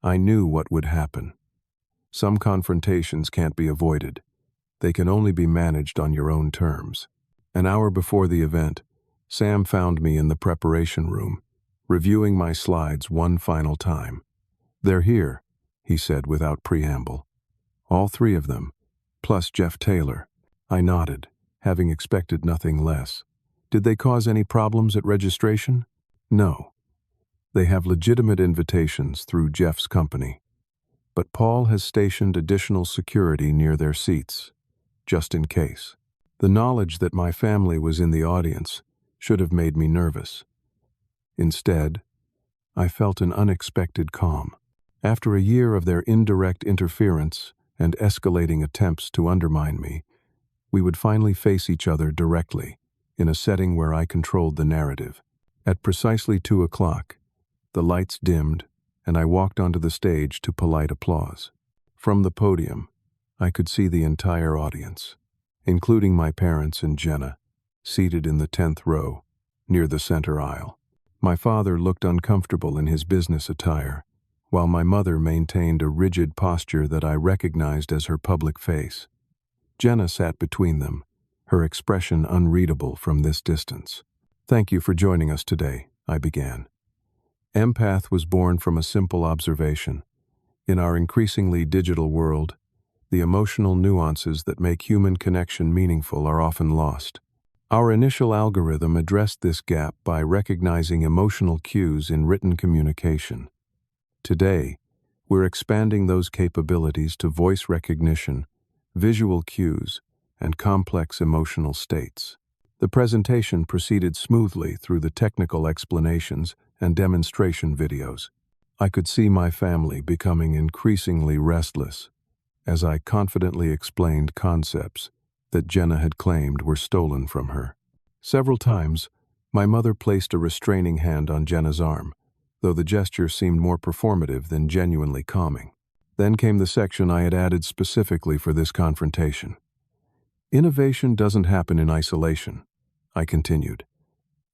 Speaker 1: I knew what would happen. Some confrontations can't be avoided. They can only be managed on your own terms. An hour before the event, Sam found me in the preparation room, reviewing my slides one final time. They're here, he said without preamble. All three of them, plus Jeff Taylor. I nodded, having expected nothing less. Did they cause any problems at registration? No. They have legitimate invitations through Jeff's company. But Paul has stationed additional security near their seats, just in case. The knowledge that my family was in the audience should have made me nervous. Instead, I felt an unexpected calm. After a year of their indirect interference and escalating attempts to undermine me, we would finally face each other directly, in a setting where I controlled the narrative. At precisely 2 o'clock, the lights dimmed, and I walked onto the stage to polite applause. From the podium, I could see the entire audience, including my parents and Jenna, seated in the 10th row, near the center aisle. My father looked uncomfortable in his business attire, while my mother maintained a rigid posture that I recognized as her public face. Jenna sat between them, her expression unreadable from this distance. Thank you for joining us today, I began. Empath was born from a simple observation. In our increasingly digital world, the emotional nuances that make human connection meaningful are often lost. Our initial algorithm addressed this gap by recognizing emotional cues in written communication. Today, we're expanding those capabilities to voice recognition, visual cues, and complex emotional states. The presentation proceeded smoothly through the technical explanations and demonstration videos. I could see my family becoming increasingly restless as I confidently explained concepts that Jenna had claimed were stolen from her. Several times, my mother placed a restraining hand on Jenna's arm, though the gesture seemed more performative than genuinely calming. Then came the section I had added specifically for this confrontation. Innovation doesn't happen in isolation, I continued.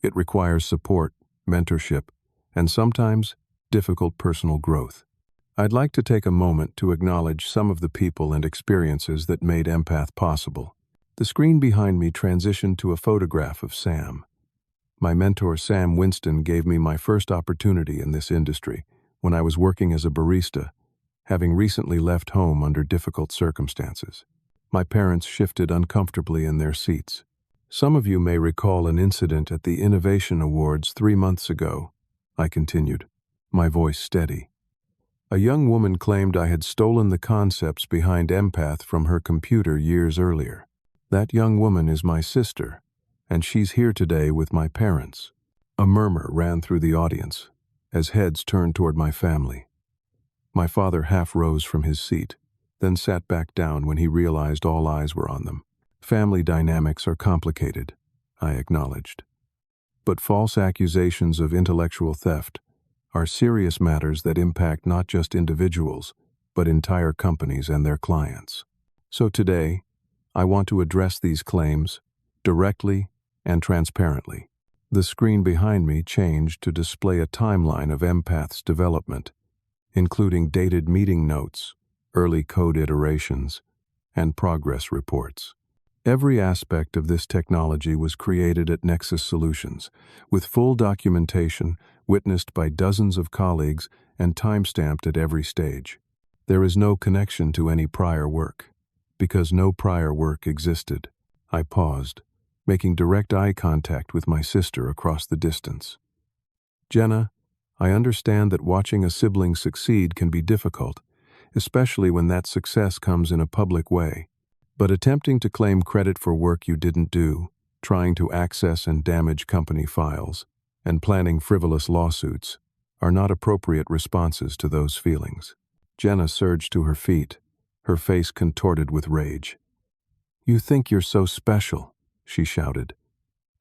Speaker 1: It requires support, mentorship, and sometimes difficult personal growth. I'd like to take a moment to acknowledge some of the people and experiences that made Empath possible. The screen behind me transitioned to a photograph of Sam. My mentor Sam Winston gave me my first opportunity in this industry when I was working as a barista, having recently left home under difficult circumstances. My parents shifted uncomfortably in their seats. Some of you may recall an incident at the Innovation Awards 3 months ago, I continued, my voice steady. A young woman claimed I had stolen the concepts behind Empath from her computer years earlier. That young woman is my sister, and she's here today with my parents. A murmur ran through the audience as heads turned toward my family. My father half rose from his seat, then sat back down when he realized all eyes were on them. Family dynamics are complicated, I acknowledged. But false accusations of intellectual theft are serious matters that impact not just individuals, but entire companies and their clients. So today, I want to address these claims directly and transparently. The screen behind me changed to display a timeline of empath's development, including dated meeting notes, early code iterations, and progress reports. Every aspect of this technology was created at Nexus Solutions, with full documentation, witnessed by dozens of colleagues, and timestamped at every stage. There is no connection to any prior work, because no prior work existed. I paused, making direct eye contact with my sister across the distance. Jenna, I understand that watching a sibling succeed can be difficult, especially when that success comes in a public way. But attempting to claim credit for work you didn't do, trying to access and damage company files, and planning frivolous lawsuits are not appropriate responses to those feelings. Jenna surged to her feet, her face contorted with rage. "You think you're so special," she shouted.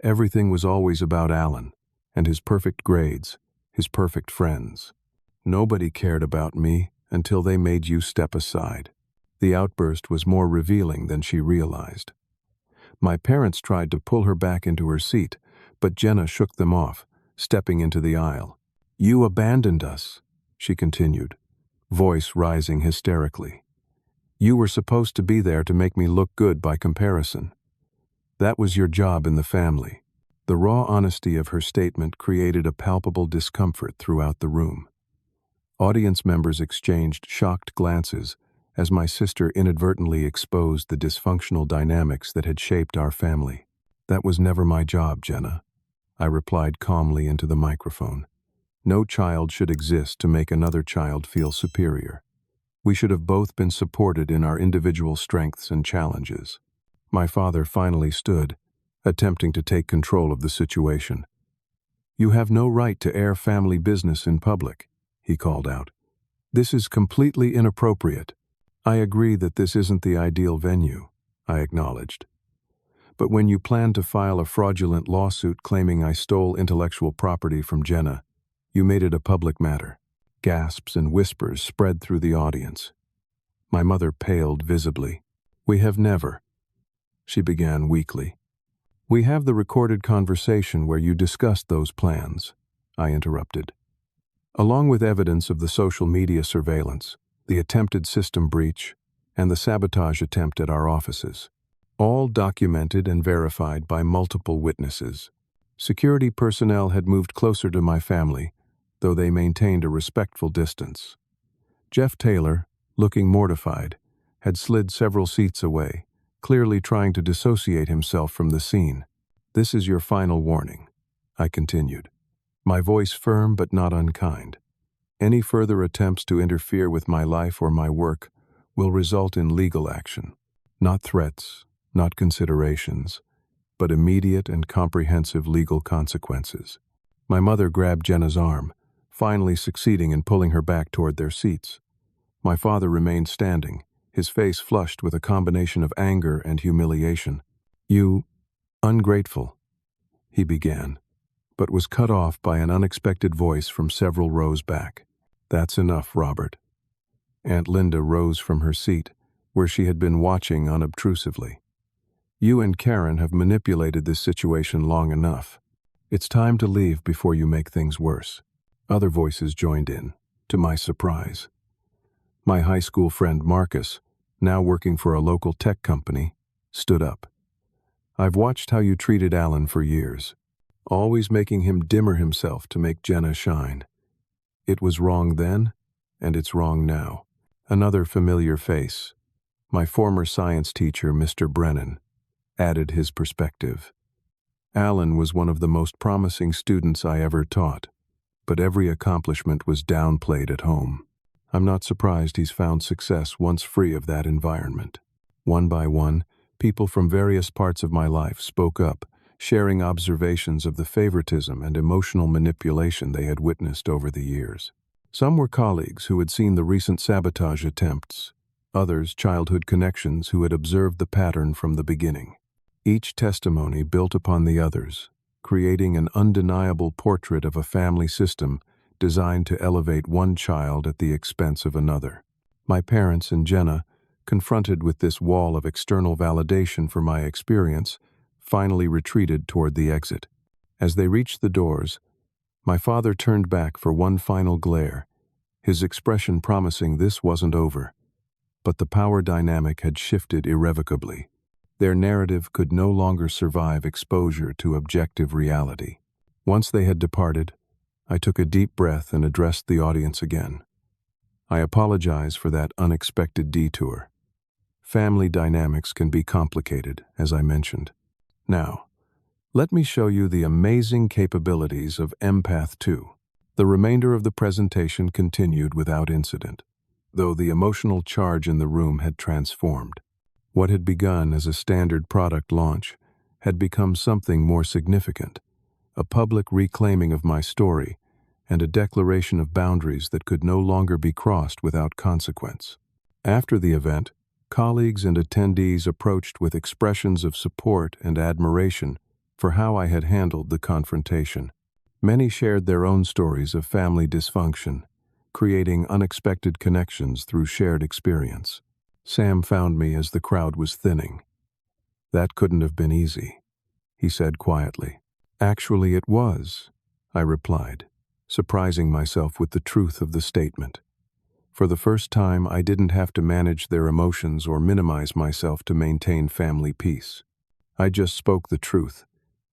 Speaker 1: "Everything was always about Allan, and his perfect grades, his perfect friends. Nobody cared about me until they made you step aside." The outburst was more revealing than she realized. My parents tried to pull her back into her seat, but Jenna shook them off, stepping into the aisle. "You abandoned us," she continued, voice rising hysterically. "You were supposed to be there to make me look good by comparison. That was your job in the family." The raw honesty of her statement created a palpable discomfort throughout the room. Audience members exchanged shocked glances as my sister inadvertently exposed the dysfunctional dynamics that had shaped our family. "That was never my job, Jenna," I replied calmly into the microphone. "No child should exist to make another child feel superior. We should have both been supported in our individual strengths and challenges." My father finally stood, attempting to take control of the situation. "You have no right to air family business in public," he called out. "This is completely inappropriate." "I agree that this isn't the ideal venue," I acknowledged. "But when you planned to file a fraudulent lawsuit claiming I stole intellectual property from Jenna, you made it a public matter." Gasps and whispers spread through the audience. My mother paled visibly. "We have never," she began weakly. "We have the recorded conversation where you discussed those plans," I interrupted, "along with evidence of the social media surveillance, the attempted system breach, and the sabotage attempt at our offices. All documented and verified by multiple witnesses. Security personnel had moved closer to my family, though they maintained a respectful distance. Jeff Taylor, looking mortified, had slid several seats away, clearly trying to dissociate himself from the scene. This is your final warning," I continued, my voice firm but not unkind. "Any further attempts to interfere with my life or my work will result in legal action. Not threats, not considerations, but immediate and comprehensive legal consequences." My mother grabbed Jenna's arm, finally succeeding in pulling her back toward their seats. My father remained standing, his face flushed with a combination of anger and humiliation. "You ungrateful," he began, but was cut off by an unexpected voice from several rows back. "That's enough, Robert." Aunt Linda rose from her seat, where she had been watching unobtrusively. "You and Karen have manipulated this situation long enough. It's time to leave before you make things worse." Other voices joined in, to my surprise. My high school friend Marcus, now working for a local tech company, stood up. "I've watched how you treated Allan for years, always making him dimmer himself to make Jenna shine. It was wrong then, and it's wrong now." Another familiar face, my former science teacher, Mr. Brennan, added his perspective. "Allan was one of the most promising students I ever taught, but every accomplishment was downplayed at home. I'm not surprised he's found success once free of that environment." One by one, people from various parts of my life spoke up, sharing observations of the favoritism and emotional manipulation they had witnessed over the years. Some were colleagues who had seen the recent sabotage attempts, others childhood connections who had observed the pattern from the beginning. Each testimony built upon the others, creating an undeniable portrait of a family system designed to elevate one child at the expense of another. My parents and Jenna, confronted with this wall of external validation for my experience, finally retreated toward the exit. As they reached the doors, my father turned back for one final glare, his expression promising this wasn't over. But the power dynamic had shifted irrevocably. Their narrative could no longer survive exposure to objective reality. Once they had departed, I took a deep breath and addressed the audience again. I apologize for that unexpected detour. Family dynamics can be complicated, as I mentioned. Now, let me show you the amazing capabilities of Empath 2. The remainder of the presentation continued without incident, though the emotional charge in the room had transformed. What had begun as a standard product launch had become something more significant, a public reclaiming of my story and a declaration of boundaries that could no longer be crossed without consequence. After the event, colleagues and attendees approached with expressions of support and admiration for how I had handled the confrontation. Many shared their own stories of family dysfunction, creating unexpected connections through shared experience. Sam found me as the crowd was thinning. "That couldn't have been easy," he said quietly. "Actually, it was," I replied, surprising myself with the truth of the statement. For the first time, I didn't have to manage their emotions or minimize myself to maintain family peace. I just spoke the truth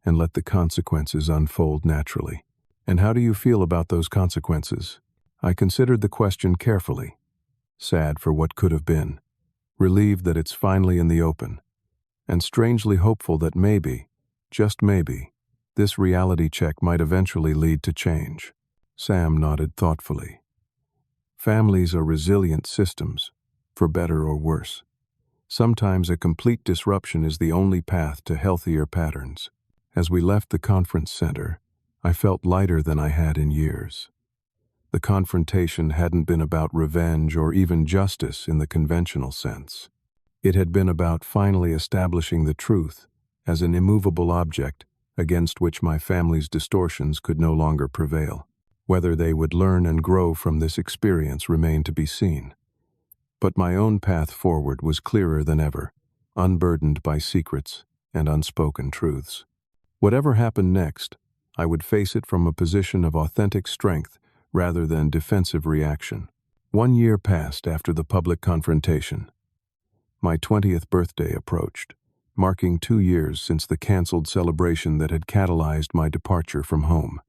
Speaker 1: and let the consequences unfold naturally. "And how do you feel about those consequences?" I considered the question carefully, sad for what could have been, relieved that it's finally in the open, and strangely hopeful that maybe, just maybe, this reality check might eventually lead to change. Sam nodded thoughtfully. "Families are resilient systems, for better or worse. Sometimes a complete disruption is the only path to healthier patterns." As we left the conference center, I felt lighter than I had in years. The confrontation hadn't been about revenge or even justice in the conventional sense. It had been about finally establishing the truth as an immovable object against which my family's distortions could no longer prevail. Whether they would learn and grow from this experience remained to be seen. But my own path forward was clearer than ever, unburdened by secrets and unspoken truths. Whatever happened next, I would face it from a position of authentic strength rather than defensive reaction. 1 year passed after the public confrontation. My 20th birthday approached, marking 2 years since the canceled celebration that had catalyzed my departure from home.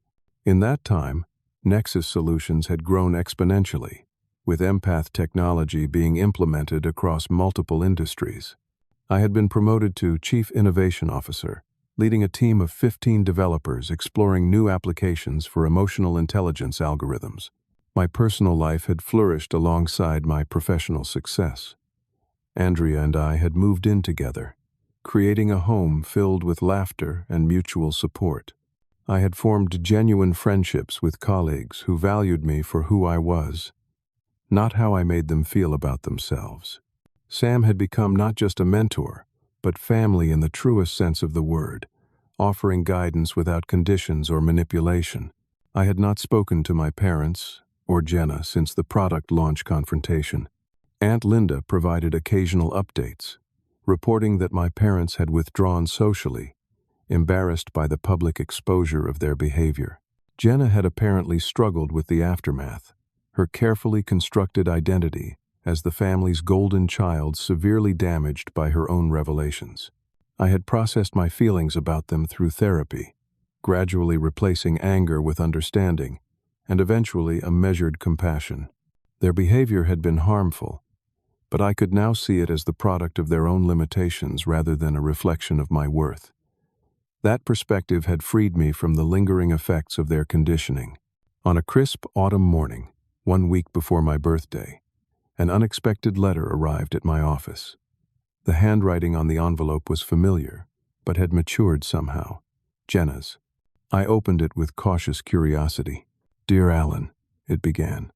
Speaker 1: In that time, Nexus solutions had grown exponentially, with Empath technology being implemented across multiple industries. I had been promoted to Chief Innovation Officer, leading a team of 15 developers exploring new applications for emotional intelligence algorithms. My personal life had flourished alongside my professional success. Andrea and I had moved in together, creating a home filled with laughter and mutual support. I had formed genuine friendships with colleagues who valued me for who I was, not how I made them feel about themselves. Sam had become not just a mentor, but family in the truest sense of the word, offering guidance without conditions or manipulation. I had not spoken to my parents or Jenna since the product launch confrontation. Aunt Linda provided occasional updates, reporting that my parents had withdrawn socially, embarrassed by the public exposure of their behavior. Jenna had apparently struggled with the aftermath, her carefully constructed identity as the family's golden child severely damaged by her own revelations. I had processed my feelings about them through therapy, gradually replacing anger with understanding, and eventually a measured compassion. Their behavior had been harmful, but I could now see it as the product of their own limitations rather than a reflection of my worth. That perspective had freed me from the lingering effects of their conditioning. On a crisp autumn morning, 1 week before my birthday, an unexpected letter arrived at my office. The handwriting on the envelope was familiar, but had matured somehow. Jenna's. I opened it with cautious curiosity. "Dear Allan," it began.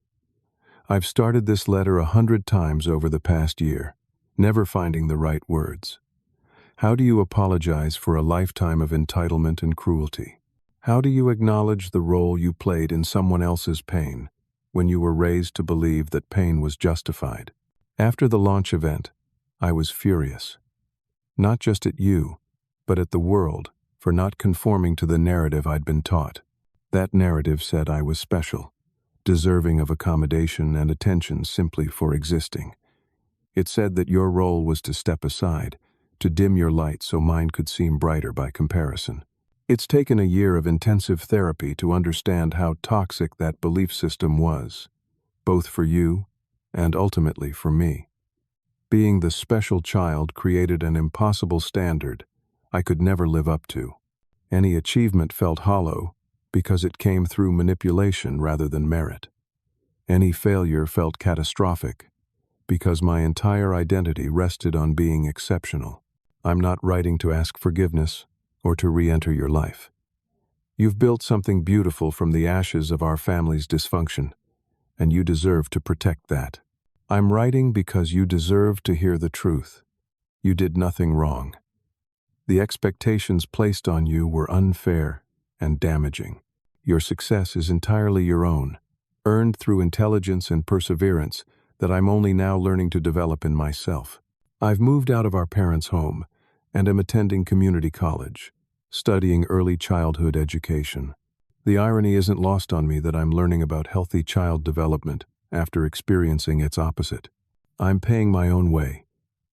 Speaker 1: "I've started this letter 100 times over the past year, never finding the right words. How do you apologize for a lifetime of entitlement and cruelty? How do you acknowledge the role you played in someone else's pain when you were raised to believe that pain was justified?" After the launch event, I was furious. Not just at you, but at the world, for not conforming to the narrative I'd been taught. That narrative said I was special, deserving of accommodation and attention simply for existing. It said that your role was to step aside, to dim your light so mine could seem brighter by comparison. It's taken a year of intensive therapy to understand how toxic that belief system was, both for you and ultimately for me. Being the special child created an impossible standard I could never live up to. Any achievement felt hollow because it came through manipulation rather than merit. Any failure felt catastrophic because my entire identity rested on being exceptional. I'm not writing to ask forgiveness or to re-enter your life. You've built something beautiful from the ashes of our family's dysfunction, and you deserve to protect that. I'm writing because you deserve to hear the truth. You did nothing wrong. The expectations placed on you were unfair and damaging. Your success is entirely your own, earned through intelligence and perseverance that I'm only now learning to develop in myself. I've moved out of our parents' home and am attending community college, studying early childhood education. The irony isn't lost on me that I'm learning about healthy child development after experiencing its opposite. I'm paying my own way,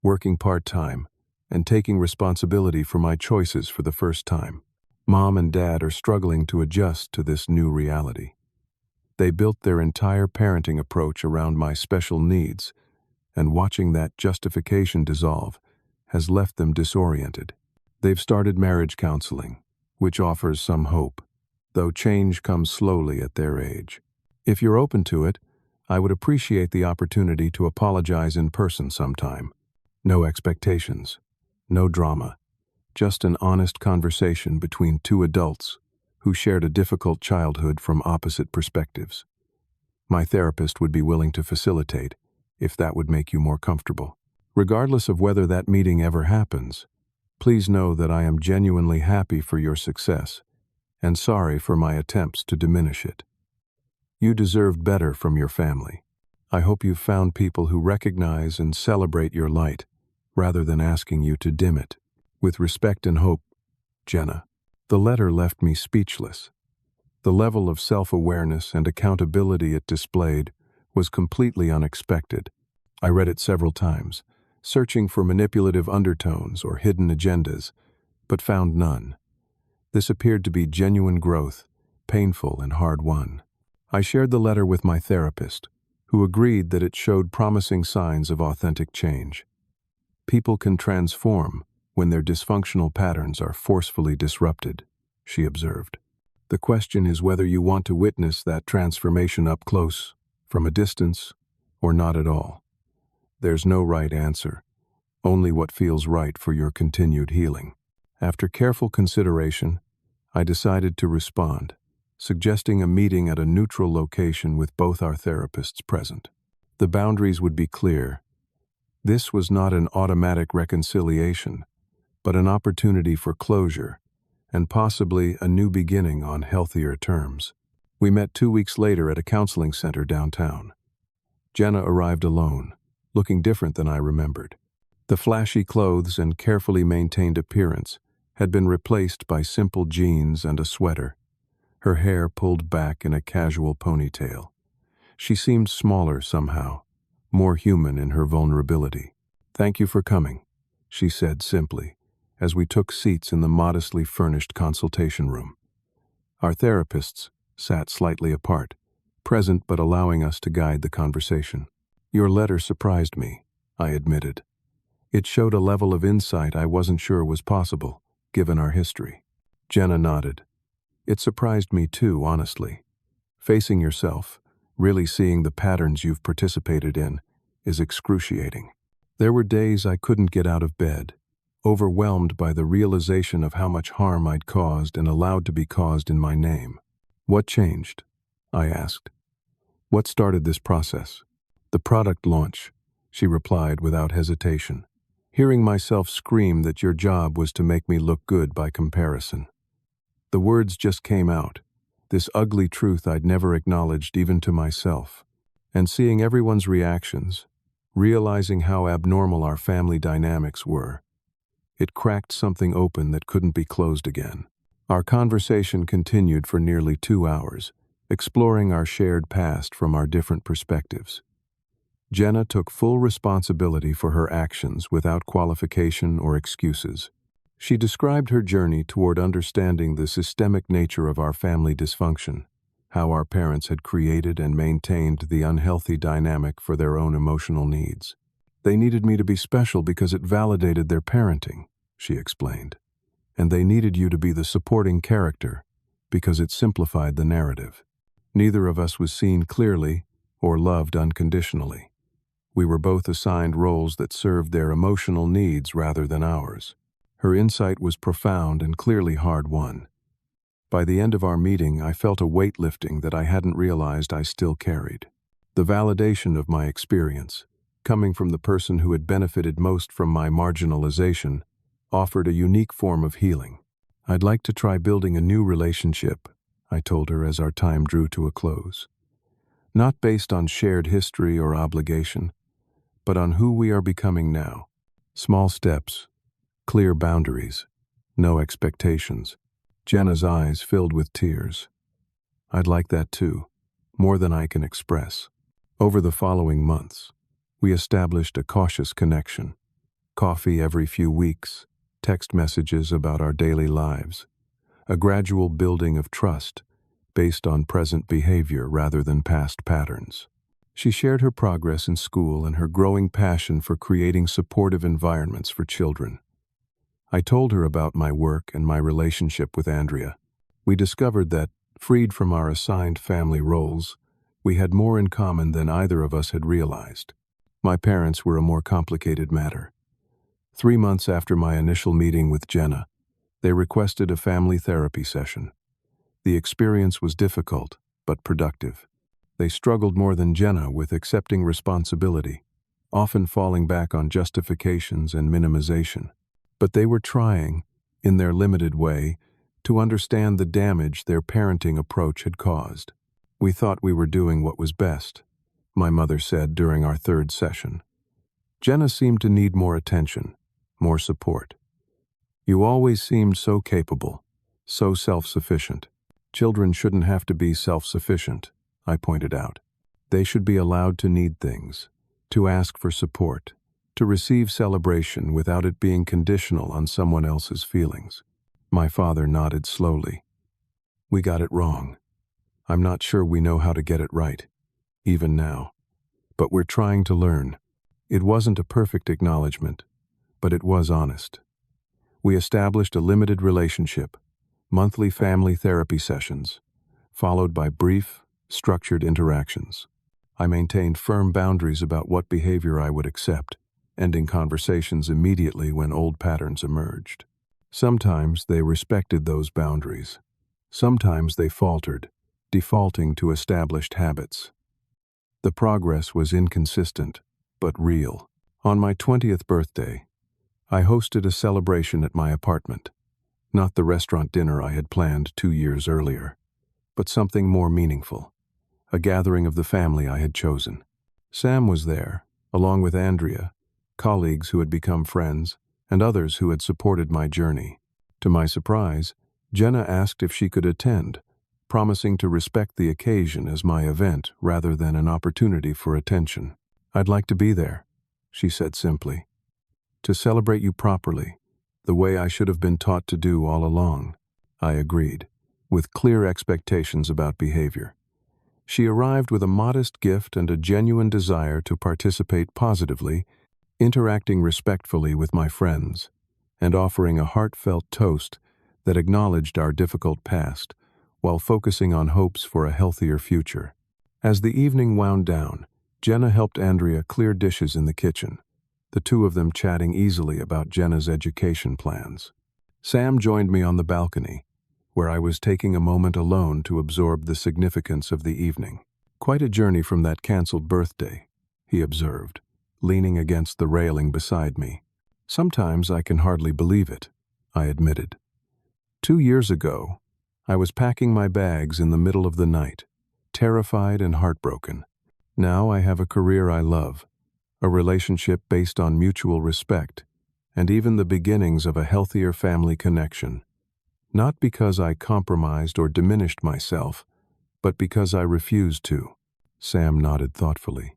Speaker 1: working part-time, and taking responsibility for my choices for the first time. Mom and Dad are struggling to adjust to this new reality. They built their entire parenting approach around my special needs, and watching that justification dissolve has left them disoriented. They've started marriage counseling, which offers some hope, though change comes slowly at their age. If you're open to it, I would appreciate the opportunity to apologize in person sometime. No expectations, no drama, just an honest conversation between two adults who shared a difficult childhood from opposite perspectives. My therapist would be willing to facilitate, if that would make you more comfortable. Regardless of whether that meeting ever happens, please know that I am genuinely happy for your success and sorry for my attempts to diminish it. You deserve better from your family. I hope you've found people who recognize and celebrate your light, rather than asking you to dim it. With respect and hope, Jenna. The letter left me speechless. The level of self-awareness and accountability it displayed was completely unexpected. I read it several times, searching for manipulative undertones or hidden agendas, but found none. This appeared to be genuine growth, painful and hard-won. I shared the letter with my therapist, who agreed that it showed promising signs of authentic change. People can transform when their dysfunctional patterns are forcefully disrupted, she observed. The question is whether you want to witness that transformation up close, from a distance, or not at all. There's no right answer, only what feels right for your continued healing. After careful consideration, I decided to respond, suggesting a meeting at a neutral location with both our therapists present. The boundaries would be clear. This was not an automatic reconciliation, but an opportunity for closure, and possibly a new beginning on healthier terms. We met 2 weeks later at a counseling center downtown. Jenna arrived alone, looking different than I remembered. The flashy clothes and carefully maintained appearance had been replaced by simple jeans and a sweater, her hair pulled back in a casual ponytail. She seemed smaller somehow, more human in her vulnerability. "Thank you for coming," she said simply, as we took seats in the modestly furnished consultation room. Our therapists sat slightly apart, present but allowing us to guide the conversation. "Your letter surprised me," I admitted. "It showed a level of insight I wasn't sure was possible, given our history." Jenna nodded. "It surprised me too, honestly. Facing yourself, really seeing the patterns you've participated in, is excruciating. There were days I couldn't get out of bed, overwhelmed by the realization of how much harm I'd caused and allowed to be caused in my name." "What changed?" I asked. "What started this process?" "The product launch," she replied without hesitation. "Hearing myself scream that your job was to make me look good by comparison. The words just came out, this ugly truth I'd never acknowledged even to myself. And seeing everyone's reactions, realizing how abnormal our family dynamics were, It cracked something open that couldn't be closed again. Our conversation continued for nearly 2 hours, exploring our shared past from our different perspectives. Jenna took full responsibility for her actions without qualification or excuses. She described her journey toward understanding the systemic nature of our family dysfunction, how our parents had created and maintained the unhealthy dynamic for their own emotional needs. They needed me to be special because it validated their parenting, she explained. And they needed you to be the supporting character because it simplified the narrative. Neither of us was seen clearly or loved unconditionally. We were both assigned roles that served their emotional needs rather than ours. Her insight was profound and clearly hard-won. By the end of our meeting, I felt a weight lifting that I hadn't realized I still carried. The validation of my experience, coming from the person who had benefited most from my marginalization, offered a unique form of healing. "I'd like to try building a new relationship," I told her as our time drew to a close. "Not based on shared history or obligation, but on who we are becoming now. Small steps, clear boundaries, no expectations." Jenna's eyes filled with tears. "I'd like that too, more than I can express." Over the following months, we established a cautious connection. Coffee every few weeks, text messages about our daily lives, a gradual building of trust based on present behavior rather than past patterns. She shared her progress in school and her growing passion for creating supportive environments for children. I told her about my work and my relationship with Andrea. We discovered that, freed from our assigned family roles, we had more in common than either of us had realized. My parents were a more complicated matter. 3 months after my initial meeting with Jenna, they requested a family therapy session. The experience was difficult, but productive. They struggled more than Jenna with accepting responsibility, often falling back on justifications and minimization. But they were trying, in their limited way, to understand the damage their parenting approach had caused. "We thought we were doing what was best," my mother said during our 3rd session. "Jenna seemed to need more attention, more support. You always seemed so capable, so self-sufficient." "Children shouldn't have to be self-sufficient," I pointed out. "They should be allowed to need things, to ask for support, to receive celebration without it being conditional on someone else's feelings." My father nodded slowly. "We got it wrong. I'm not sure we know how to get it right, even now. But we're trying to learn." It wasn't a perfect acknowledgement, but it was honest. We established a limited relationship, monthly family therapy sessions, followed by brief, structured interactions. I maintained firm boundaries about what behavior I would accept, ending conversations immediately when old patterns emerged. Sometimes they respected those boundaries. Sometimes they faltered, defaulting to established habits. The progress was inconsistent, but real. On my 20th birthday, I hosted a celebration at my apartment. Not the restaurant dinner I had planned 2 years earlier, but something more meaningful. A gathering of the family I had chosen. Sam was there, along with Andrea, colleagues who had become friends, and others who had supported my journey. To my surprise, Jenna asked if she could attend, promising to respect the occasion as my event rather than an opportunity for attention. "I'd like to be there," she said simply. "To celebrate you properly, the way I should have been taught to do all along." I agreed, with clear expectations about behavior. She arrived with a modest gift and a genuine desire to participate positively, interacting respectfully with my friends, and offering a heartfelt toast that acknowledged our difficult past, while focusing on hopes for a healthier future. As the evening wound down, Jenna helped Andrea clear dishes in the kitchen, the two of them chatting easily about Jenna's education plans. Sam joined me on the balcony, where I was taking a moment alone to absorb the significance of the evening. "Quite a journey from that canceled birthday," he observed, leaning against the railing beside me. "Sometimes I can hardly believe it," I admitted. 2 years ago, I was packing my bags in the middle of the night, terrified and heartbroken. Now I have a career I love, a relationship based on mutual respect, and even the beginnings of a healthier family connection. Not because I compromised or diminished myself, but because I refused to. Sam nodded thoughtfully.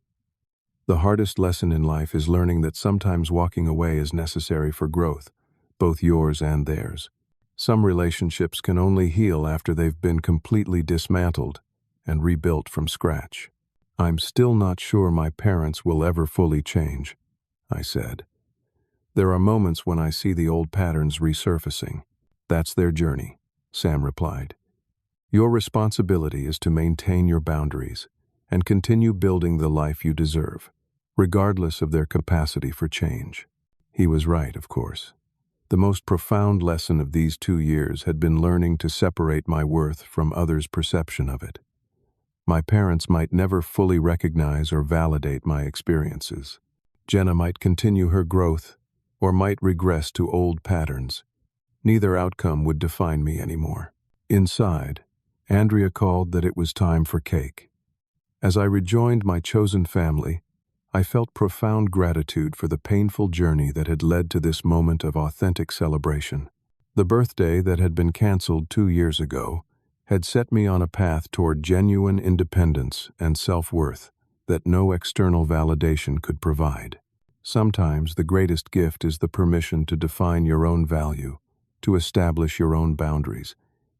Speaker 1: The hardest lesson in life is learning that sometimes walking away is necessary for growth, both yours and theirs. Some relationships can only heal after they've been completely dismantled and rebuilt from scratch. I'm still not sure my parents will ever fully change, I said. There are moments when I see the old patterns resurfacing. That's their journey, Sam replied. Your responsibility is to maintain your boundaries and continue building the life you deserve, regardless of their capacity for change. He was right, of course. The most profound lesson of these 2 years had been learning to separate my worth from others' perception of it. My parents might never fully recognize or validate my experiences. Jenna might continue her growth or might regress to old patterns. Neither outcome would define me anymore. Inside, Andrea called that it was time for cake. As I rejoined my chosen family, I felt profound gratitude for the painful journey that had led to this moment of authentic celebration. The birthday that had been canceled 2 years ago had set me on a path toward genuine independence and self-worth that no external validation could provide. Sometimes the greatest gift is the permission to define your own value, to establish your own boundaries,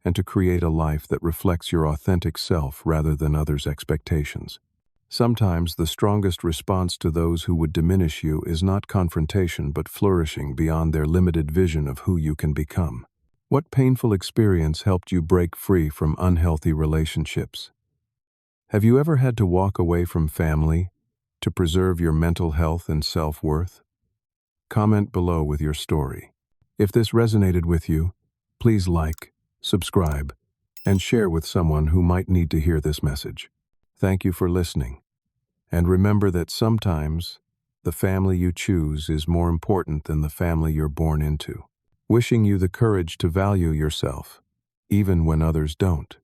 Speaker 1: and to create a life that reflects your authentic self rather than others' expectations. Sometimes the strongest response to those who would diminish you is not confrontation but flourishing beyond their limited vision of who you can become. What painful experience helped you break free from unhealthy relationships? Have you ever had to walk away from family to preserve your mental health and self-worth? Comment below with your story. If this resonated with you, please like, subscribe, and share with someone who might need to hear this message. Thank you for listening. And remember that sometimes the family you choose is more important than the family you're born into. Wishing you the courage to value yourself, even when others don't.